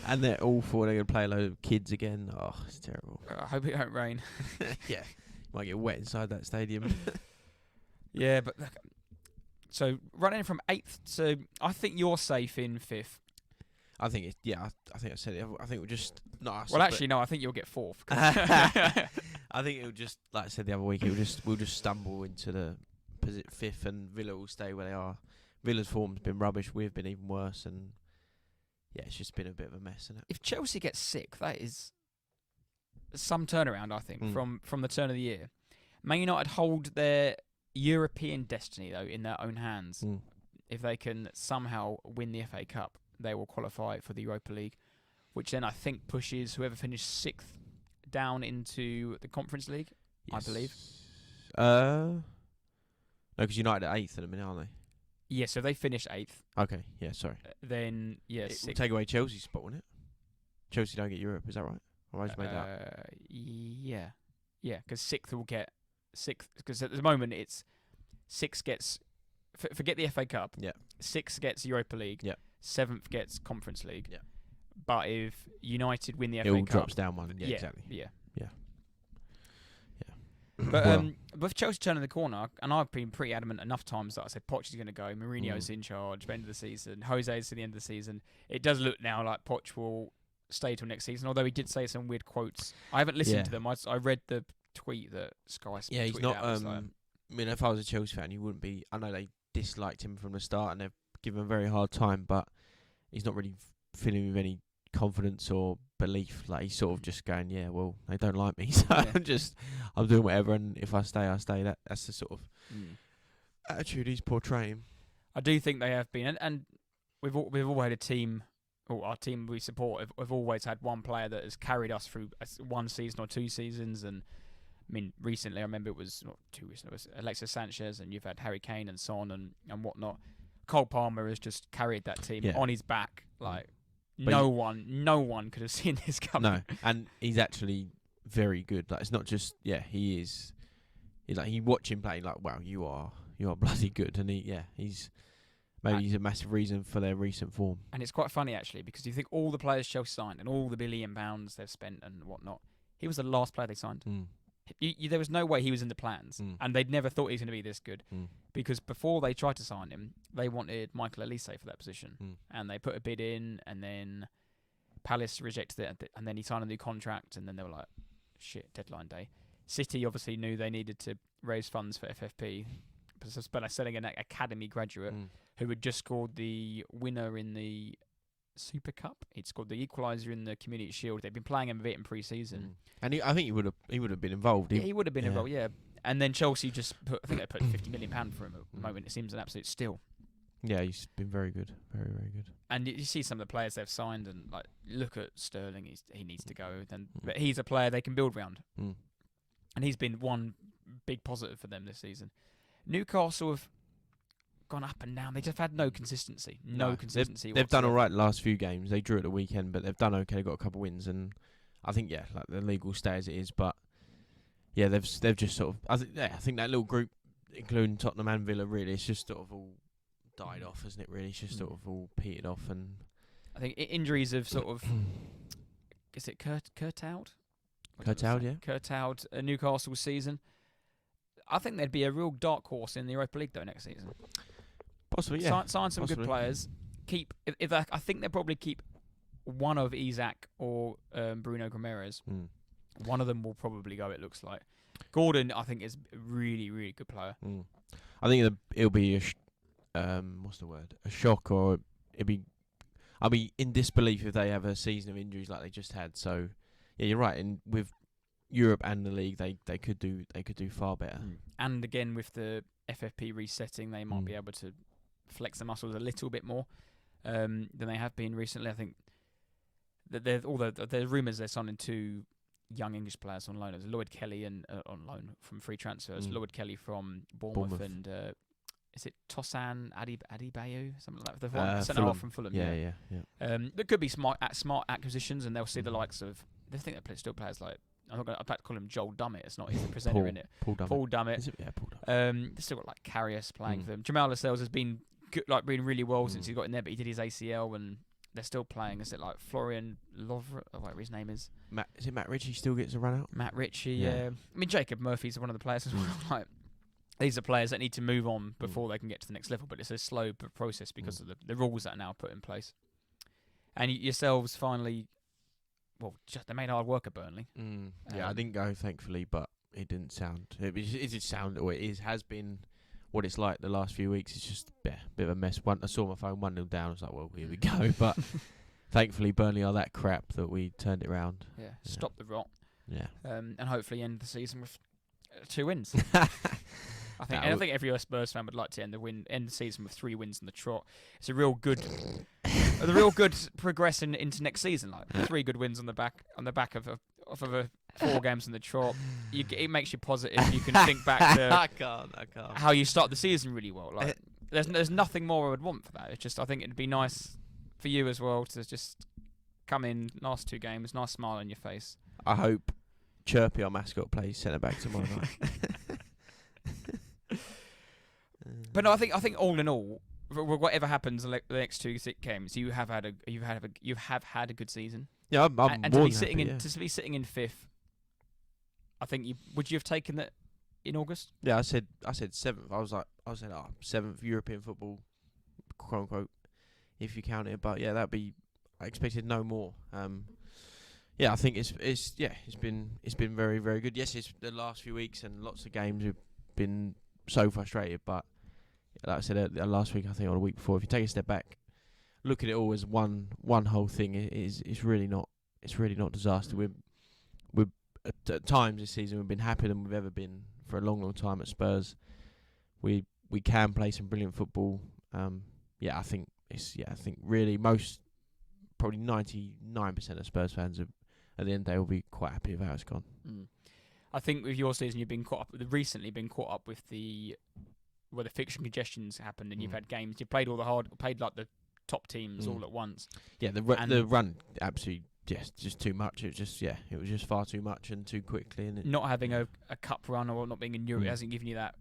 And they're awful. They're going to play a load of kids again. Oh, it's terrible. I hope it don't rain. Yeah, might get wet inside that stadium. Yeah, but look, so running from 8th to, I think you're safe in 5th. I think I think I said it. I think we'll just not. Well, actually, no. I think you'll get 4th. I think it'll just, like I said the other week, we'll just stumble into the 5th, and Villa will stay where they are. Villa's form's been rubbish. We've been even worse, and it's just been a bit of a mess, isn't it? If Chelsea gets sick, that is some turnaround, I think, from the turn of the year. Man United hold their European destiny, though, in their own hands. if they can somehow win the FA Cup, they will qualify for the Europa League, which then I think pushes whoever finished 6th down into the Conference League, I believe. No, because United are 8th at the minute, aren't they? Yeah, so if they finish 8th. Okay, yeah, sorry. Then, yeah, It will 6th. take away Chelsea's spot, won't it? Chelsea don't get Europe, is that right? Or I just made that up? Yeah. Yeah, because 6th will get 6th. Because at the moment, it's 6 gets... forget the FA Cup. Yeah. 6 gets Europa League. Yeah. 7th gets Conference League. Yeah. But if United win the It FA all Cup... drops down one. Yeah, exactly. Yeah. But But with Chelsea turning the corner, and I've been pretty adamant enough times that I said Poch is going to go, Mourinho's in charge, end of the season, Jose's to the end of the season. It does look now like Poch will stay till next season, although he did say some weird quotes. I haven't listened to them. I read the tweet that Sky yeah, he's tweeted not. out. I mean, if I was a Chelsea fan, he wouldn't be. I know they disliked him from the start and they've given him a very hard time, but he's not really filling with any confidence or belief. Like he's sort of just going, yeah, well, they don't like me, so I'm doing whatever, and if I stay, I stay. That's the sort of attitude he's portraying. I do think they have been, and we've all had a team, or our team we support. We've always had one player that has carried us through one season or 2 seasons, and I mean, recently I remember it was not 2 recent. It was Alexis Sanchez, and you've had Harry Kane and Son and whatnot. Cole Palmer has just carried that team on his back, like. But no one could have seen this coming. No, and he's actually very good. Like it's not just he is. He's like you watch him play, like wow, you are bloody good, and he's he's a massive reason for their recent form. And it's quite funny actually because you think all the players Chelsea signed and all the £1 billion they've spent and whatnot, he was the last player they signed. There was no way he was in the plans, and they'd never thought he was going to be this good. Because before they tried to sign him, they wanted Michael Elise for that position, and they put a bid in, and then Palace rejected it, and then he signed a new contract, and then they were like, shit, deadline day. City obviously knew they needed to raise funds for FFP, but they're selling an academy graduate who had just scored the winner in the Super Cup. He'd scored the equaliser in the Community Shield. They'd been playing him a bit in pre-season. And I think he would have been involved. He would have been involved, yeah. And then Chelsea just I think they put £50 million for him at the moment. It seems an absolute steal. Yeah, he's been very good. Very, very good. And you see some of the players they've signed, and like look at Sterling. He needs to go. But he's a player they can build around. And he's been one big positive for them this season. Newcastle have gone up and down. They just had no consistency. No consistency. They've done all right the last few games. They drew at the weekend, but they've done okay. They've got a couple of wins, and I think like the league will stay as it is. But yeah, they've just sort of. I think that little group, including Tottenham and Villa, really, it's just sort of all died off, hasn't it? Really, it's just sort of all petered off, and I think injuries have sort of. Is it curtailed? Curtailed Newcastle's season. I think there'd be a real dark horse in the Europa League though next season. Possibly, yeah. Sign some good players. Keep I think they'll probably keep one of Isak or Bruno Guimaraes. One of them will probably go. It looks like Gordon. I think is a really, really good player. I think it'll be what's the word? A shock, or I'll be in disbelief if they have a season of injuries like they just had. So yeah, you're right. And with Europe and the league, they could do far better. And again, with the FFP resetting, they might be able to flex the muscles a little bit more than they have been recently. I think that there's rumours they're signing 2 young English players on loan. There's Lloyd Kelly and on loan from free transfers. Lloyd Kelly from Bournemouth. And is it Tosan Adebayo, something like that? The one centre half from Fulham. Yeah. There could be smart acquisitions, and they'll see the likes of. They think they still players like. I'm about to call him Joel Dummett. It's not. He's the presenter in it. Paul Dummett. Is it? Yeah, Paul Dummett. They've still got like Karius playing for them. Jamal Lascelles has been good, been really well since he got in there, but he did his ACL, and they're still playing. Is it like Florian Lovre? Whatever his name is. Is it Matt Ritchie still gets a run out? Matt Ritchie. Yeah. I mean, Jacob Murphy's one of the players as well. Like these are players that need to move on before they can get to the next level, but it's a slow process because of the rules that are now put in place. And yourselves finally. Well, they made hard work at Burnley. Yeah, I didn't go, thankfully, but it didn't sound. It did sound, or has been what it's like the last few weeks. It's just a bit of a mess. I saw my phone 1-0 down. I was like, well, here we go. But thankfully, Burnley are that crap that we turned it around. Yeah, stop the rot. Yeah. And hopefully end the season with 2 wins. I think every Spurs fan would like to end the season with 3 wins in the trot. It's a real good, the real good progression into next season. Like 3 good wins on the back of a 4 games in the trot. It makes you positive. You can think back to I can't. how you start the season really well. Like there's nothing more I would want for that. It's just I think it'd be nice for you as well to just come in last 2 games, nice smile on your face. I hope Chirpy, our mascot, plays centre back tomorrow night. But no, I think all in all, whatever happens the next 2 games, you have had a good season. Yeah, I'm and more to be than happy, to be sitting in 5th, I think would you have taken that in August? Yeah, I said 7th. I said 7th European football, quote unquote, if you count it. But yeah, I expected no more. Yeah, I think it's been very, very good. Yes, it's the last few weeks and lots of games have been so frustrated. But like I said last week, I think, or the week before, if you take a step back, look at it all as one whole thing, it's really not disaster. We're at times this season we've been happier than we've ever been for a long, long time at Spurs. We can play some brilliant football. I think really probably 99% of Spurs fans at the end of the day will be quite happy with how it's gone. I think with your season, you've recently been caught up with where the fixture congestions happened, and you've had games. You played played like the top teams all at once. Yeah, the run absolutely just too much. It was just far too much and too quickly. And not having a cup run or not being in Europe hasn't given you that.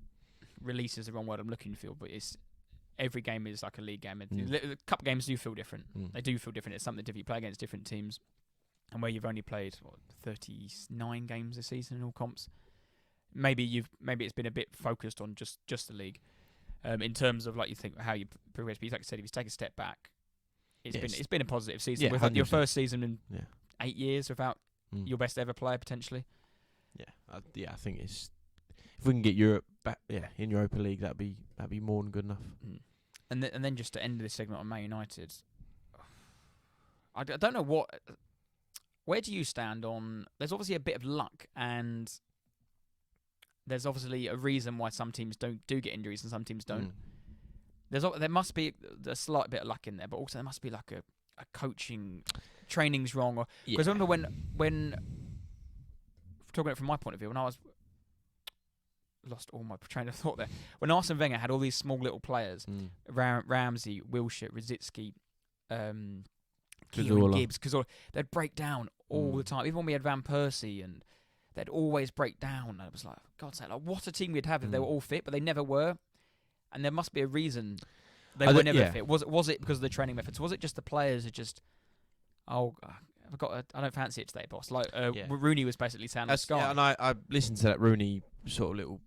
Release is the wrong word I'm looking for, but it's every game is like a league game. The cup games do feel different. They do feel different. It's something different. You play against different teams, and where you've only played 39 games this season in all comps. Maybe it's been a bit focused on just the league, in terms of like you think how you progress. But like I said, if you take a step back, it's been a positive season. Yeah, with your first season in 8 years without your best ever player potentially. I think it's if we can get Europe back, in Europa League, that'd be more than good enough. And then just to end this segment on Man United, I don't know where do you stand on? There's obviously a bit of luck, and there's obviously a reason why some teams do get injuries and some teams don't. There must be a slight bit of luck in there, but also there must be like a coaching, training's wrong. Because I remember when talking it from my point of view, when I was lost all my train of thought there. When Arsene Wenger had all these small little players, Ramsey, Wilshere, Rosicky, Kieran Gibbs, because they'd break down all the time. Even when we had Van Persie, and they'd always break down. And it was like, God's sake, like what a team we'd have if they were all fit, but they never were. And there must be a reason they were never fit. Was it because of the training methods? Was it just the players are just, I don't fancy it today, boss. Like Rooney was basically saying the sky. Yeah, and I listened to that Rooney sort of little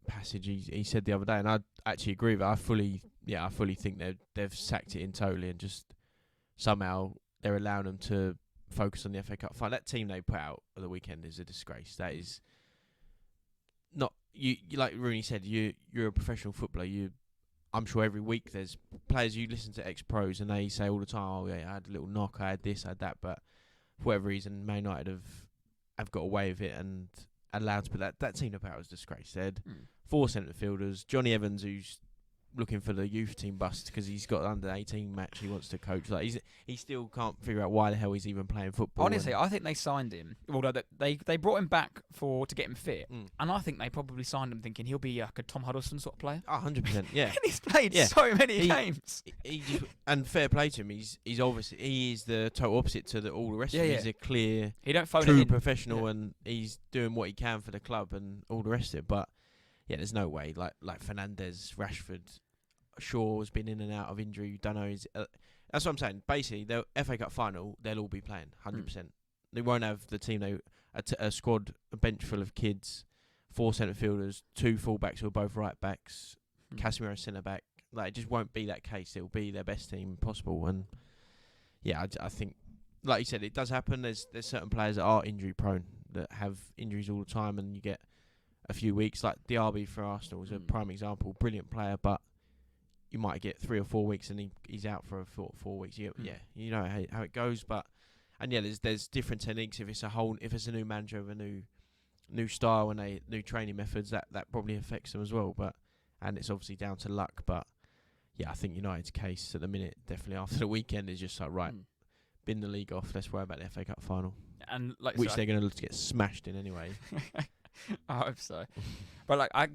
passage he said the other day, and I actually agree with it. I fully think they've sacked it in totally, and just somehow they're allowing them to focus on the FA Cup final. That team they put out at the weekend is a disgrace. That is not you like Rooney said. You're a professional footballer. I'm sure every week there's players you listen to ex-pros and they say all the time, "Oh yeah, I had a little knock, I had this, I had that," but for whatever reason, Man United have got away with it and allowed to put that team up out as disgrace. They had 4 centre fielders, Johnny Evans, who's looking for the youth team bust because he's got an under-18 match he wants to coach. Like he still can't figure out why the hell he's even playing football. Honestly, I think they signed him. Although they brought him back to get him fit, and I think they probably signed him thinking he'll be like a Tom Huddleston sort of player. 100%, yeah. And he's played so many games. And fair play to him. He's obviously he is the total opposite to all the rest of them. He's a clear, true professional, and he's doing what he can for the club and all the rest of it. But yeah, there's no way. Like Fernandes, Rashford, Shaw has been in and out of injury. Don't know. That's what I'm saying. Basically, the FA Cup final, they'll all be playing 100%. They won't have the team. A squad, a bench full of kids, 4 centre fielders, 2 fullbacks who are both right backs, Casemiro centre back. Like, it just won't be that case. It'll be their best team possible. And yeah, I think, like you said, it does happen. There's certain players that are injury prone, that have injuries all the time, and you get a few weeks. Like Diaby for Arsenal is a prime example. Brilliant player, but you might get 3 or 4 weeks and he's out for 4 weeks. You know how it goes. But there's different techniques. If it's a new manager with a new new style and new training methods, that probably affects them as well. And it's obviously down to luck. But yeah, I think United's case at the minute, definitely after the weekend, is just like, right, bin the league off. Let's worry about the FA Cup final, and like which they're going to get smashed in anyway. I hope so. But like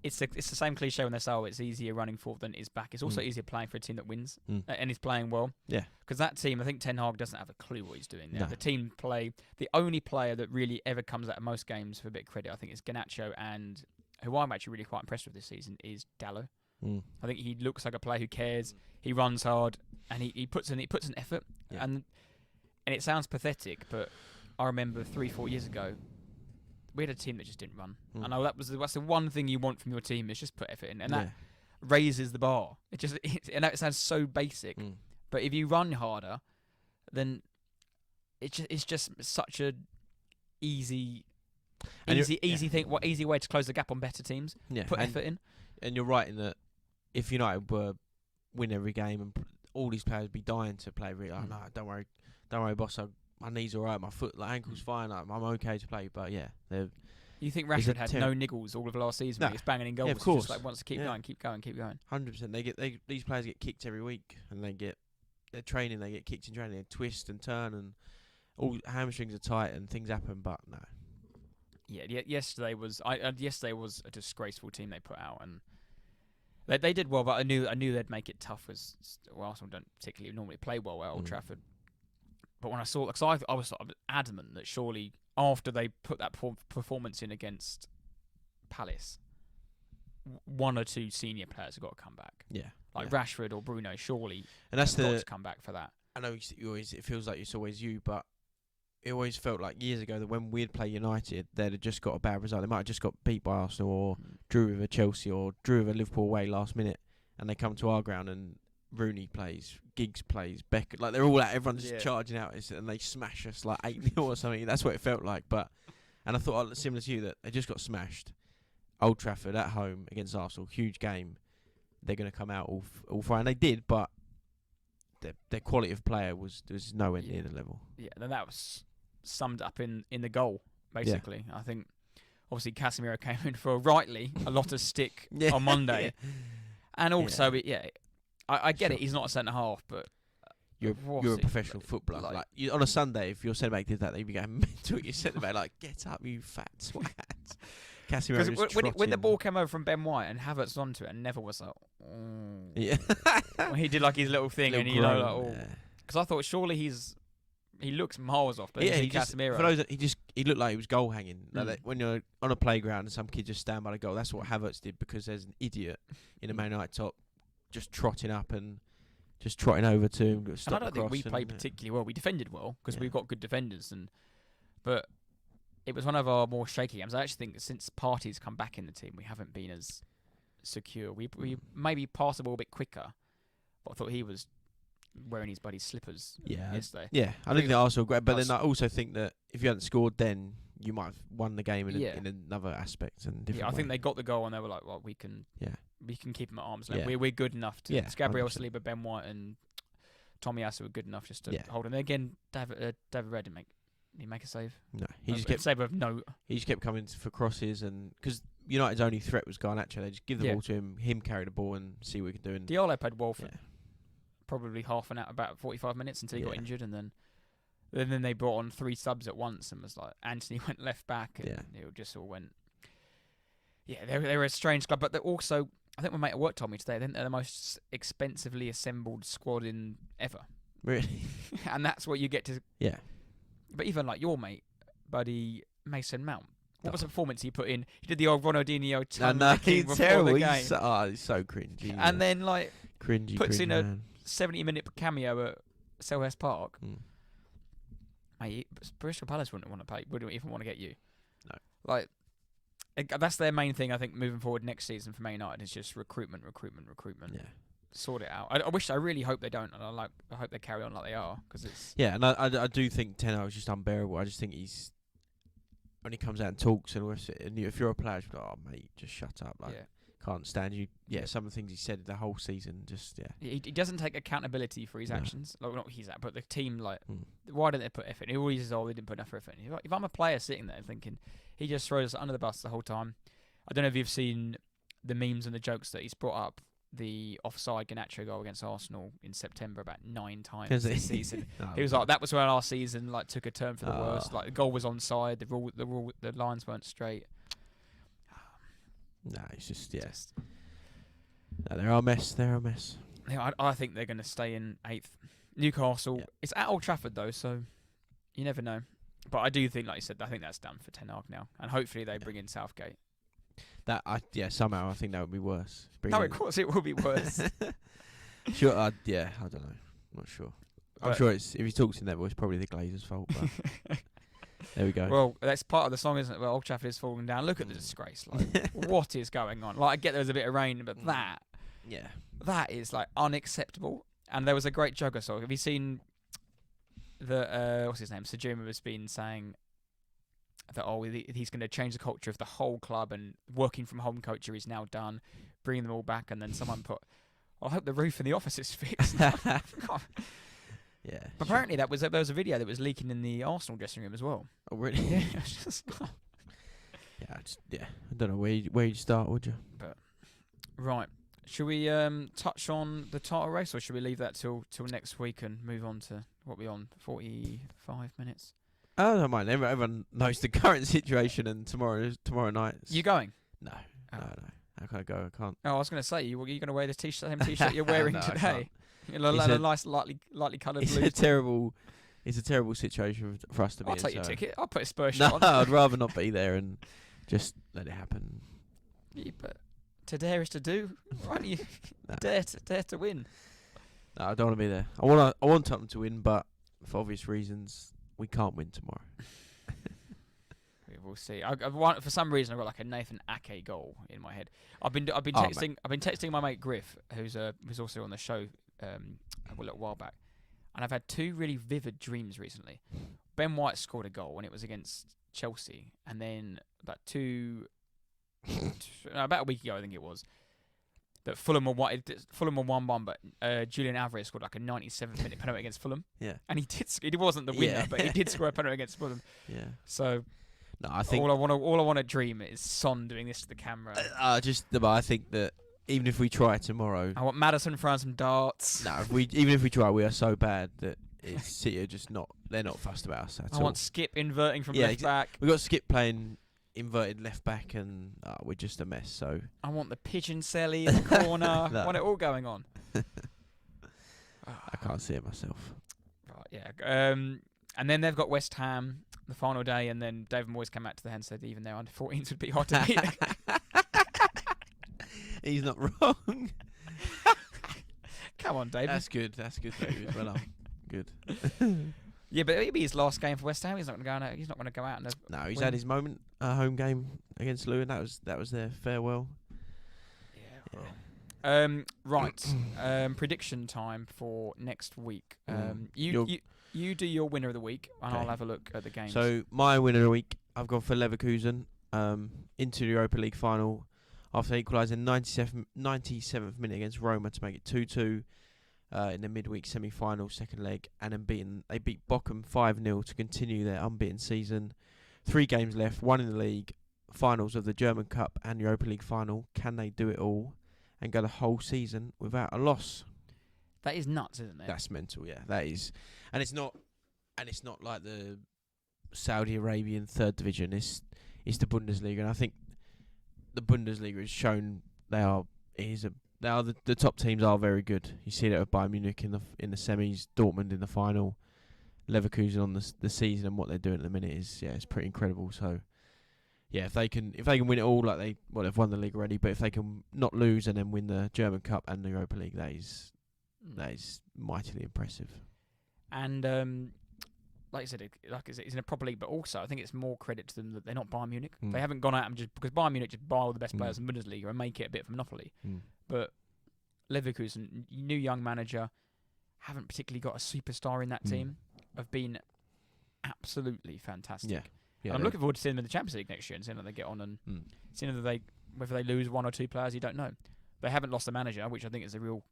it's the same cliche when they say, "Oh, it's easier running forward than it is back." It's also easier playing for a team that wins and is playing well. Yeah, because that team, I think Ten Hag doesn't have a clue what he's doing there. No. The team play. The only player that really ever comes out of most games for a bit of credit, I think, is Garnacho, and who I'm actually really quite impressed with this season is Gallagher. I think he looks like a player who cares. He runs hard and he puts an effort. Yeah. And it sounds pathetic, but I remember 3-4 years ago, we had a team that just didn't run. I know that's the one thing you want from your team is just put effort in, and that raises the bar. And that sounds so basic, but if you run harder, then it's just such a easy thing. What easy way to close the gap on better teams? Yeah, put effort in. And you're right in that if United were win every game and all these players would be dying to play, really, no, don't worry, boss. My knee's all right, my foot, ankle's fine, I'm okay to play. But yeah, you think Rashford had no niggles all of last season? He was banging in goals. Yeah, of course. Just wants to keep going. 100%. These players get kicked every week, and they're training. They get kicked in training. They twist and turn, and all hamstrings are tight, and things happen. But no. Yeah. Yesterday was a disgraceful team they put out, and they did well. But I knew they'd make it tough. Arsenal don't particularly normally play well at Old Trafford. But when I saw, because I was sort of adamant that surely after they put that performance in against Palace, one or two senior players have got to come back. Yeah, Rashford or Bruno, surely. And that's got to come back for that. I know it feels like it's always you, but it always felt like years ago that when we'd play United, they'd have just got a bad result. They might have just got beat by Arsenal or drew with a Chelsea or drew with a Liverpool away last minute, and they come to our ground and Rooney plays, Giggs plays, Becker, they're all out, everyone's just charging out, and they smash us 8-0 or something. That's what it felt like. And I thought, similar to you, that they just got smashed. Old Trafford at home against Arsenal, huge game. They're going to come out all fine. And they did, but their quality of player was nowhere near the level. Yeah, and that was summed up in the goal, basically. I think, obviously, Casemiro came in for, rightly, a lot of stick on Monday. And also, I get it. He's not a centre half, but you're a professional footballer. On a Sunday, if your centre back did that, they'd be going mental at your centre back. Get up, you fat swat. Casemiro because when the ball came over from Ben White and Havertz onto it, and Neville was like, when he did his little thing, and because I thought surely he looks miles off, but Casemiro. For those, he looked like he was goal hanging. When you're on a playground and some kid just stand by the goal, that's what Havertz did, because there's an idiot in a Man United top just trotting up and just trotting over to him. And I don't think we played particularly well. We defended well because we've got good defenders, but it was one of our more shaky games. I actually think since Partey's come back in the team, we haven't been as secure. We maybe passed the ball a bit quicker, but I thought he was wearing his buddy's slippers yesterday. Yeah, I think the Arsenal great, but then I also think that if you hadn't scored then, you might have won the game in another aspect and different. Yeah, I think they got the goal and they were like, well, we can keep them at arm's length. We're good enough to. Gabriel Saliba, Ben White, and Tomiyasu were good enough just to hold him. And again, David Red didn't make a save. No, he just kept save of note. He just kept coming for crosses, and because United's only threat was Garnacho, they just give the ball to him carry the ball and see what he can do. And Diallo played well for probably half an hour, about 45 minutes until he got injured, and then they brought on 3 subs at once, and was like Anthony went left back, and it just all went. Yeah, they were a strange club, but they're also, I think my mate at work told me today, they're the most expensively assembled squad in ever. Really? And that's what you get to. Yeah. But even like your mate, buddy Mason Mount, what was the performance he put in? He did the old Ronaldinho tongue he's terrible. He's so cringy. And then puts in a 70-minute cameo at Selhurst Park. Mate, Bristol Palace wouldn't even want to get you. No. That's their main thing, I think, moving forward next season for Man United, is just recruitment. Yeah. Sort it out. I really hope they don't, and I hope they carry on like they are, because it's. Yeah, and I do think Ten Hag is just unbearable. I just think when he comes out and talks and all this, and if you're a player, you're like, oh mate, just shut up. can't stand you. Yeah, some of the things he said the whole season, just He doesn't take accountability for his actions. Like, not his but the team. Like, why didn't they put effort? He always says, they didn't put enough effort. If I'm a player sitting there thinking, he just throws us under the bus the whole time. I don't know if you've seen the memes and the jokes that he's brought up. The offside Garnacho goal against Arsenal in September about 9 times this season. He was like, that was when our season took a turn for the worst. Like, the goal was onside, the lines weren't straight. No, it's just no, they're a mess. They're a mess. Yeah, I think they're going to stay in 8th. Newcastle, it's at Old Trafford though, so you never know. But I do think, like you said, I think that's done for Ten Hag now, and hopefully they bring in Southgate. Somehow I think that would be worse. Of course it will be worse. Sure, I don't know. I'm not sure. I'm sure if he talks in that voice, probably the Glazers' fault. But there we go. Well, that's part of the song, isn't it? Well, Old Trafford is falling down. Look at the disgrace. Like, what is going on? Like, I get there was a bit of rain, but that is like unacceptable. And there was a great joke I saw. Have you seen the what's his name? Sajuma has been saying that he's going to change the culture of the whole club, and working from home culture is now done, bringing them all back. And then someone put, I hope the roof in the office is fixed. Yeah. But apparently there was a video that was leaking in the Arsenal dressing room as well. Oh, really? Yeah. I don't know where you'd start, would you? But right, should we touch on the title race, or should we leave that till next week and move on to what we're on? 45 minutes. I don't mind. Everyone knows the current situation, and tomorrow night. You going? No. How can I go? I can't. Oh, I was going to say, you're going to wear the same t-shirt you're wearing today. A nice, lightly coloured blue. It's a terrible situation for us to be in. I'll take your ticket. I'll put a Spurs shirt on. No, I'd rather not be there and just let it happen. Yeah, but to dare is to do. Why don't you dare to win? No, I don't want to be there. I want Tottenham to win, but for obvious reasons, we can't win tomorrow. We'll see. For some reason, I've got like a Nathan Ake goal in my head. I've been texting my mate Griff, who's also on the show a little while back, and I've had 2 really vivid dreams recently. Ben White scored a goal, and it was against Chelsea, and then about a week ago, I think it was, that Fulham were 1-1, but Julian Alvarez scored like a 97th minute penalty against Fulham. Yeah, and he wasn't the winner, but he did score a penalty against Fulham. Yeah. So. No, I think all I want to dream is Son doing this to the camera. But I think that even if we try tomorrow, I want Maddison throwing some darts. No, even if we try, we are so bad that City are just they're not fussed about us at all. I want Skip inverting from left back. We got Skip playing inverted left back, and we're just a mess. So I want the pigeon celly in the corner. I want it all going on. I can't see it myself. Right, yeah. And then they've got West Ham the final day, and then David Moyes came out to the hand and said even their under 14s would be hard to beat. He's not wrong. Come on, David. That's good, David. Well done. Good. Yeah, but it'll be his last game for West Ham. He's not going to go out. No, he's had his moment. Home game against Luton. That was their farewell. Yeah. Right. Prediction time for next week. You do your winner of the week, and I'll have a look at the games. So my winner of the week, I've gone for Leverkusen into the Europa League final after equalising 97th minute against Roma to make it 2-2 in the midweek semi-final second leg, and then they beat Bochum 5-0 to continue their unbeaten season. 3 games left, 1 in the league, finals of the German Cup and Europa League final. Can they do it all and go the whole season without a loss? That is nuts, isn't it? That's mental, yeah. That is, and it's not like the Saudi Arabian third division. It's the Bundesliga, and I think the Bundesliga has shown the top teams are very good. You see that with Bayern Munich in the semis, Dortmund in the final, Leverkusen on the season, and what they're doing at the minute is it's pretty incredible. So yeah, if they can win it all, they've won the league already, but if they can not lose and then win the German Cup and the Europa League, that is mightily impressive. And like I said, it's in a proper league, but also I think it's more credit to them that they're not Bayern Munich. They haven't gone out and just because Bayern Munich just buy all the best players in Bundesliga and make it a bit of a monopoly. But Leverkusen, new young manager, haven't particularly got a superstar in that team. Have been absolutely fantastic. Yeah, and I'm looking forward to seeing them in the Champions League next year and seeing how they get on and seeing whether Whether they lose one or two players, you don't know. They haven't lost the manager, which I think is a real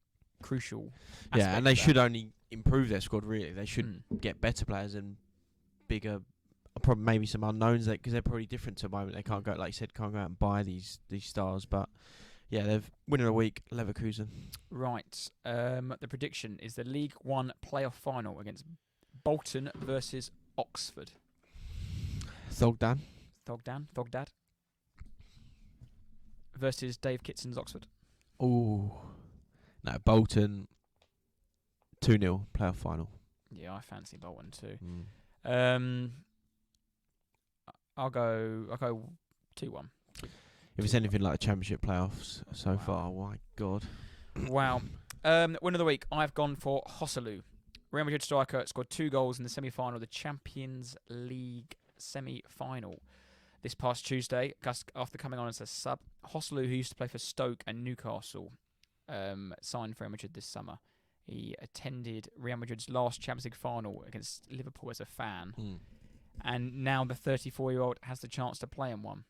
crucial aspect. Yeah, and they should only improve their squad, really. They should get better players and bigger, probably maybe some unknowns, because they're probably different to the moment. They can't go, like you said, can't go out and buy these stars. But yeah, they've winning a week, Leverkusen. Right. The prediction is the League One playoff final against Bolton versus Oxford. Thogdan versus Dave Kitson's Oxford. Oh, no, Bolton 2-0 playoff final. Yeah, I fancy Bolton too. Mm. I'll go 2-1. If it's anything like the Championship playoffs so far, oh my God. Wow. Win of the week, I've gone for Joselu. Real Madrid striker scored 2 goals in the semi-final of the Champions League semi-final this past Tuesday, after coming on as a sub. Joselu, who used to play for Stoke and Newcastle, signed for Real Madrid this summer. He attended Real Madrid's last Champions League final against Liverpool as a fan. And now the 34-year-old has the chance to play in one.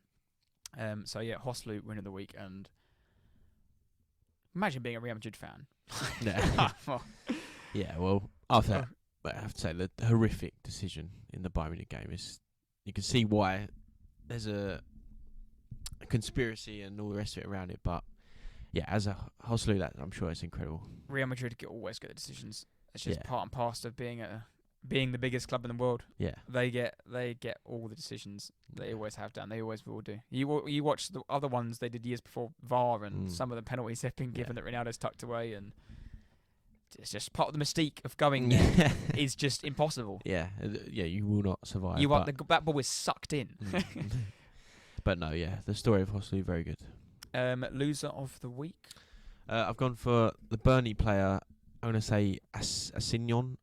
So yeah, Joselu, win of the week. And imagine being a Real Madrid fan. Yeah, well, after that, I have to say the horrific decision in the Bayern Munich game is, you can see why there's a conspiracy and all the rest of it around it. But yeah, as a Joselu, that I'm sure it's incredible. Real Madrid always get the decisions. It's just part and parcel of being the biggest club in the world. Yeah, they get all the decisions. They always have done. They always will do. You watch the other ones they did years before VAR, and some of the penalties they've been given that Ronaldo's tucked away, and it's just part of the mystique of going is just impossible. Yeah, you will not survive. That ball is sucked in. But no, the story of Joselu, very good. Loser of the week? I've gone for the Burnley player. I'm going to say Asinon.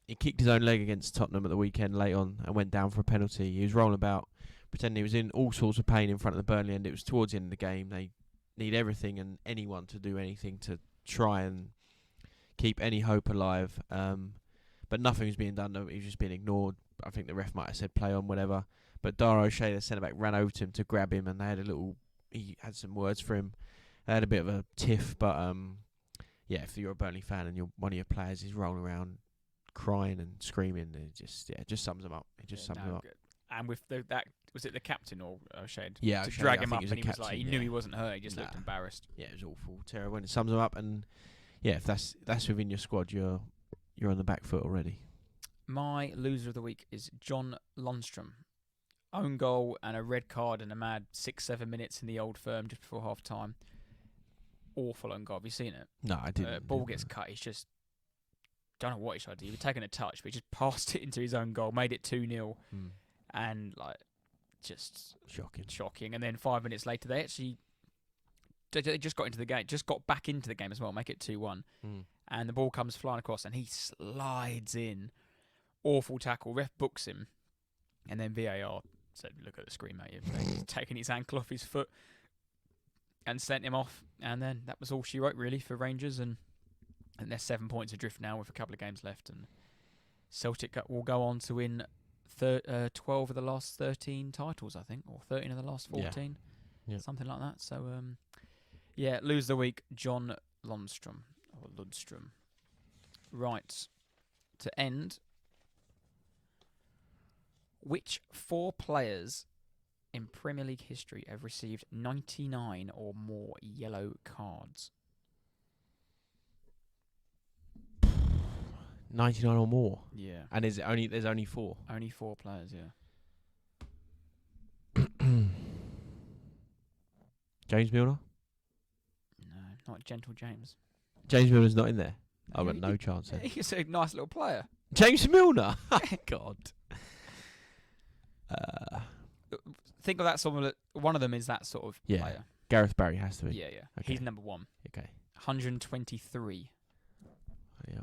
He kicked his own leg against Tottenham at the weekend late on and went down for a penalty. He was rolling about, pretending he was in all sorts of pain in front of the Burnley end. It was towards the end of the game. They need everything and anyone to do anything to try and keep any hope alive. But nothing was being done. He was just being ignored. I think the ref might have said play on, whatever. But Dara O'Shea, the centre-back, ran over to him to grab him, and they had he had some words for him. They had a bit of a tiff, but if you're a Burnley fan and one of your players is rolling around crying and screaming, it just sums them up. It just sums them up. Good. And with that, was it the captain or O'Shea? Yeah, to O'Shea, drag him I up, think and he was like, he knew he wasn't hurt. He just looked embarrassed. Yeah, it was awful, terrible. And it sums them up, and if that's within your squad, you're on the back foot already. My loser of the week is John Lundstrom. Own goal and a red card and a mad 6-7 minutes in the Old Firm just before half time. Awful own goal. Have you seen it? No, I didn't. Ball gets cut. He's just don't know what he tried to do. He was taking a touch, but he just passed it into his own goal, made it 2-0, and just shocking. And then 5 minutes later, they just got into the game, just got back into the game as well, make it 2-1, and the ball comes flying across, and he slides in. Awful tackle. Ref books him, and then VAR said, "Look at the screen, mate. He's taken his ankle off his foot." And sent him off, and then that was all she wrote really for Rangers, and they're 7 points adrift now with a couple of games left, and Celtic will go on to win 12 of the last 13 titles, I think, or 13 of the last 14, something like that. So, lose the week, John Lundstrom. Right, to end, which 4 players in Premier League history have received 99 or more yellow cards? 99 or more? Yeah. And there's only 4? Only 4 players, yeah. James Milner? No, not Gentle James. James Milner's not in there? I've got no chance then. He's a nice little player. James Milner? God. Think of that sort of, one of them is that sort of player. Gareth Barry has to be. Yeah. Okay. He's number 1. Okay. 123. Yeah.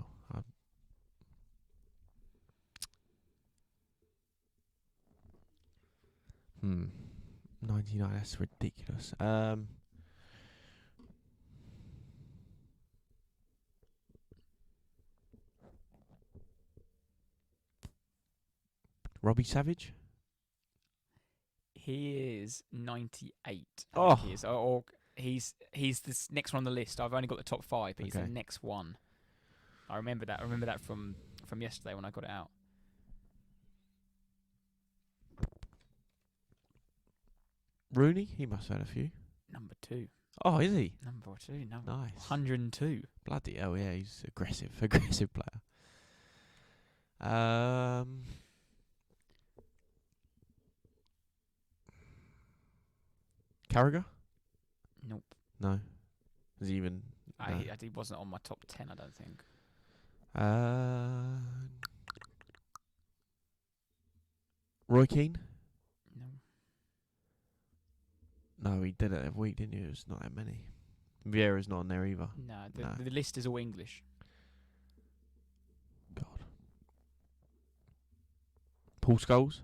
99, that's ridiculous. Robbie Savage? He is 98. Oh. He is. Or he's this next one on the list. I've only got the top 5, but he's the next one. I remember that. I remember that from yesterday when I got it out. Rooney? He must have had a few. Number 2. Oh, is he? Number 2. No. Nice. 102. Bloody hell, yeah, he's aggressive player. Carragher? Nope. No. Is he even? No. He wasn't on my top 10, I don't think. Roy Keane? No. No, he did it every week, didn't you? It was not that many. Vieira's not on there either. No, the list is all English. God. Paul Scholes?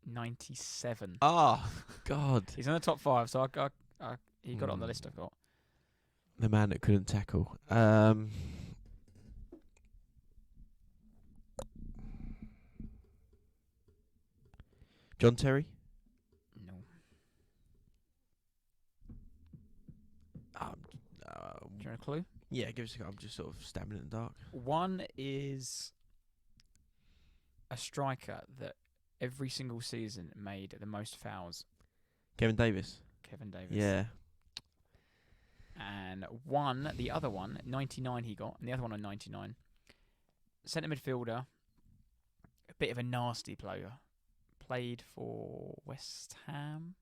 97. Oh, God. He's in the top 5, so he got it on the list I've got. The man that couldn't tackle. John Terry? No. Do you want a clue? Yeah, give us a go. I'm just sort of stabbing in the dark. One is a striker that every single season made the most fouls. Kevin Davis? Kevin Davis. Yeah. And the other one, 99 he got, and the other one on 99. Centre midfielder, a bit of a nasty player. Played for West Ham.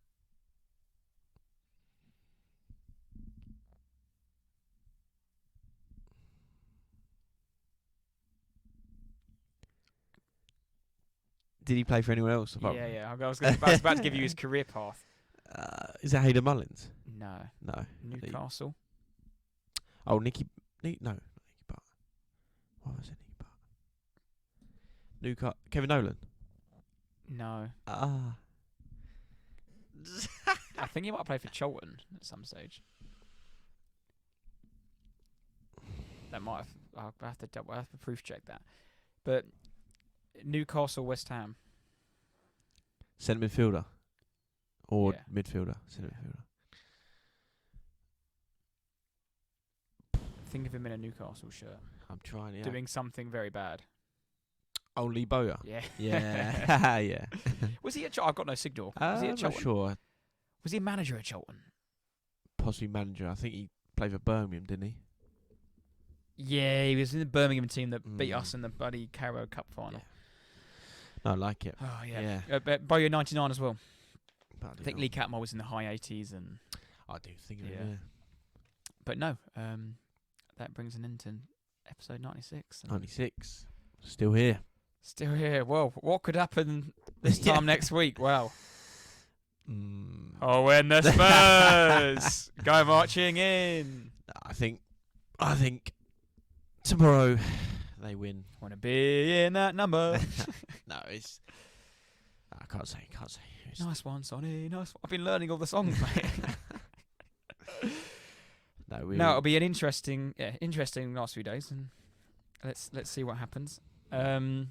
Did he play for anyone else? Yeah. I was about to give you his career path. Is that Hayden Mullins? No. Newcastle. Newcastle. Oh, Nicky Butt. What was it? Nicky Butt. Kevin Nolan. No. I think he might play for Charlton at some stage. That might have. I'll have to proof check that. But Newcastle, West Ham. Centre midfielder. Or midfielder. Centre midfielder. Think of him in a Newcastle shirt. I'm trying, yeah. Doing something very bad. Oh, Lee Bowyer. Yeah. Yeah. Yeah. Was he at Charlton? I've got no signal. Was he at I'm Charlton? not sure. Was he a manager at Charlton? Possibly manager. I think he played for Birmingham, didn't he? Yeah, he was in the Birmingham team that beat us in the bloody Carabao Cup final. Yeah. No, I like it. Oh, yeah. But Bowyer 99 as well. Bloody I think hell. Lee Catmull was in the high 80s. And I do think of it, yeah. But no, that brings an end to episode 96. 96. Still here. Still here. Well, what could happen this time next week? Wow. Oh, when the Spurs go marching in. I think tomorrow they win. Want to be in that number. No, it's... I can't say. It's Nice one, Sonny. Nice one. I've been learning all the songs, mate. No, it'll be an interesting last few days, and let's see what happens. I don't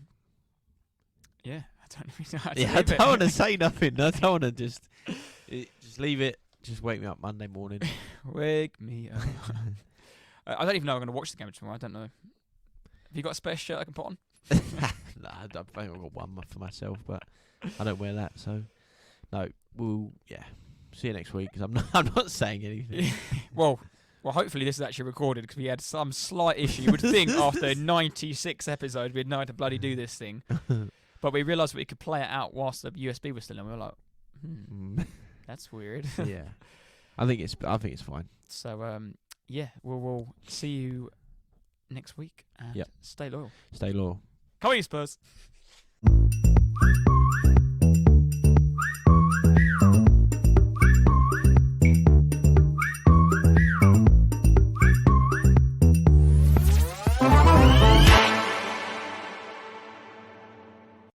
really know how to I don't want to say nothing. I don't want to just leave it. Just wake me up Monday morning. Wake me up. I don't even know I'm going to watch the game tomorrow. I don't know. Have you got a spare shirt I can put on? Nah, I think I've got one for myself, but I don't wear that. So no, we'll see you next week. Because I'm not saying anything. Well, hopefully this is actually recorded because we had some slight issue. You would think after 96 episodes we'd know how to bloody do this thing. But we realised we could play it out whilst the USB was still in. We were like, that's weird. Yeah, I think it's fine. So we'll see you next week and stay loyal. Stay loyal. Come on, you Spurs.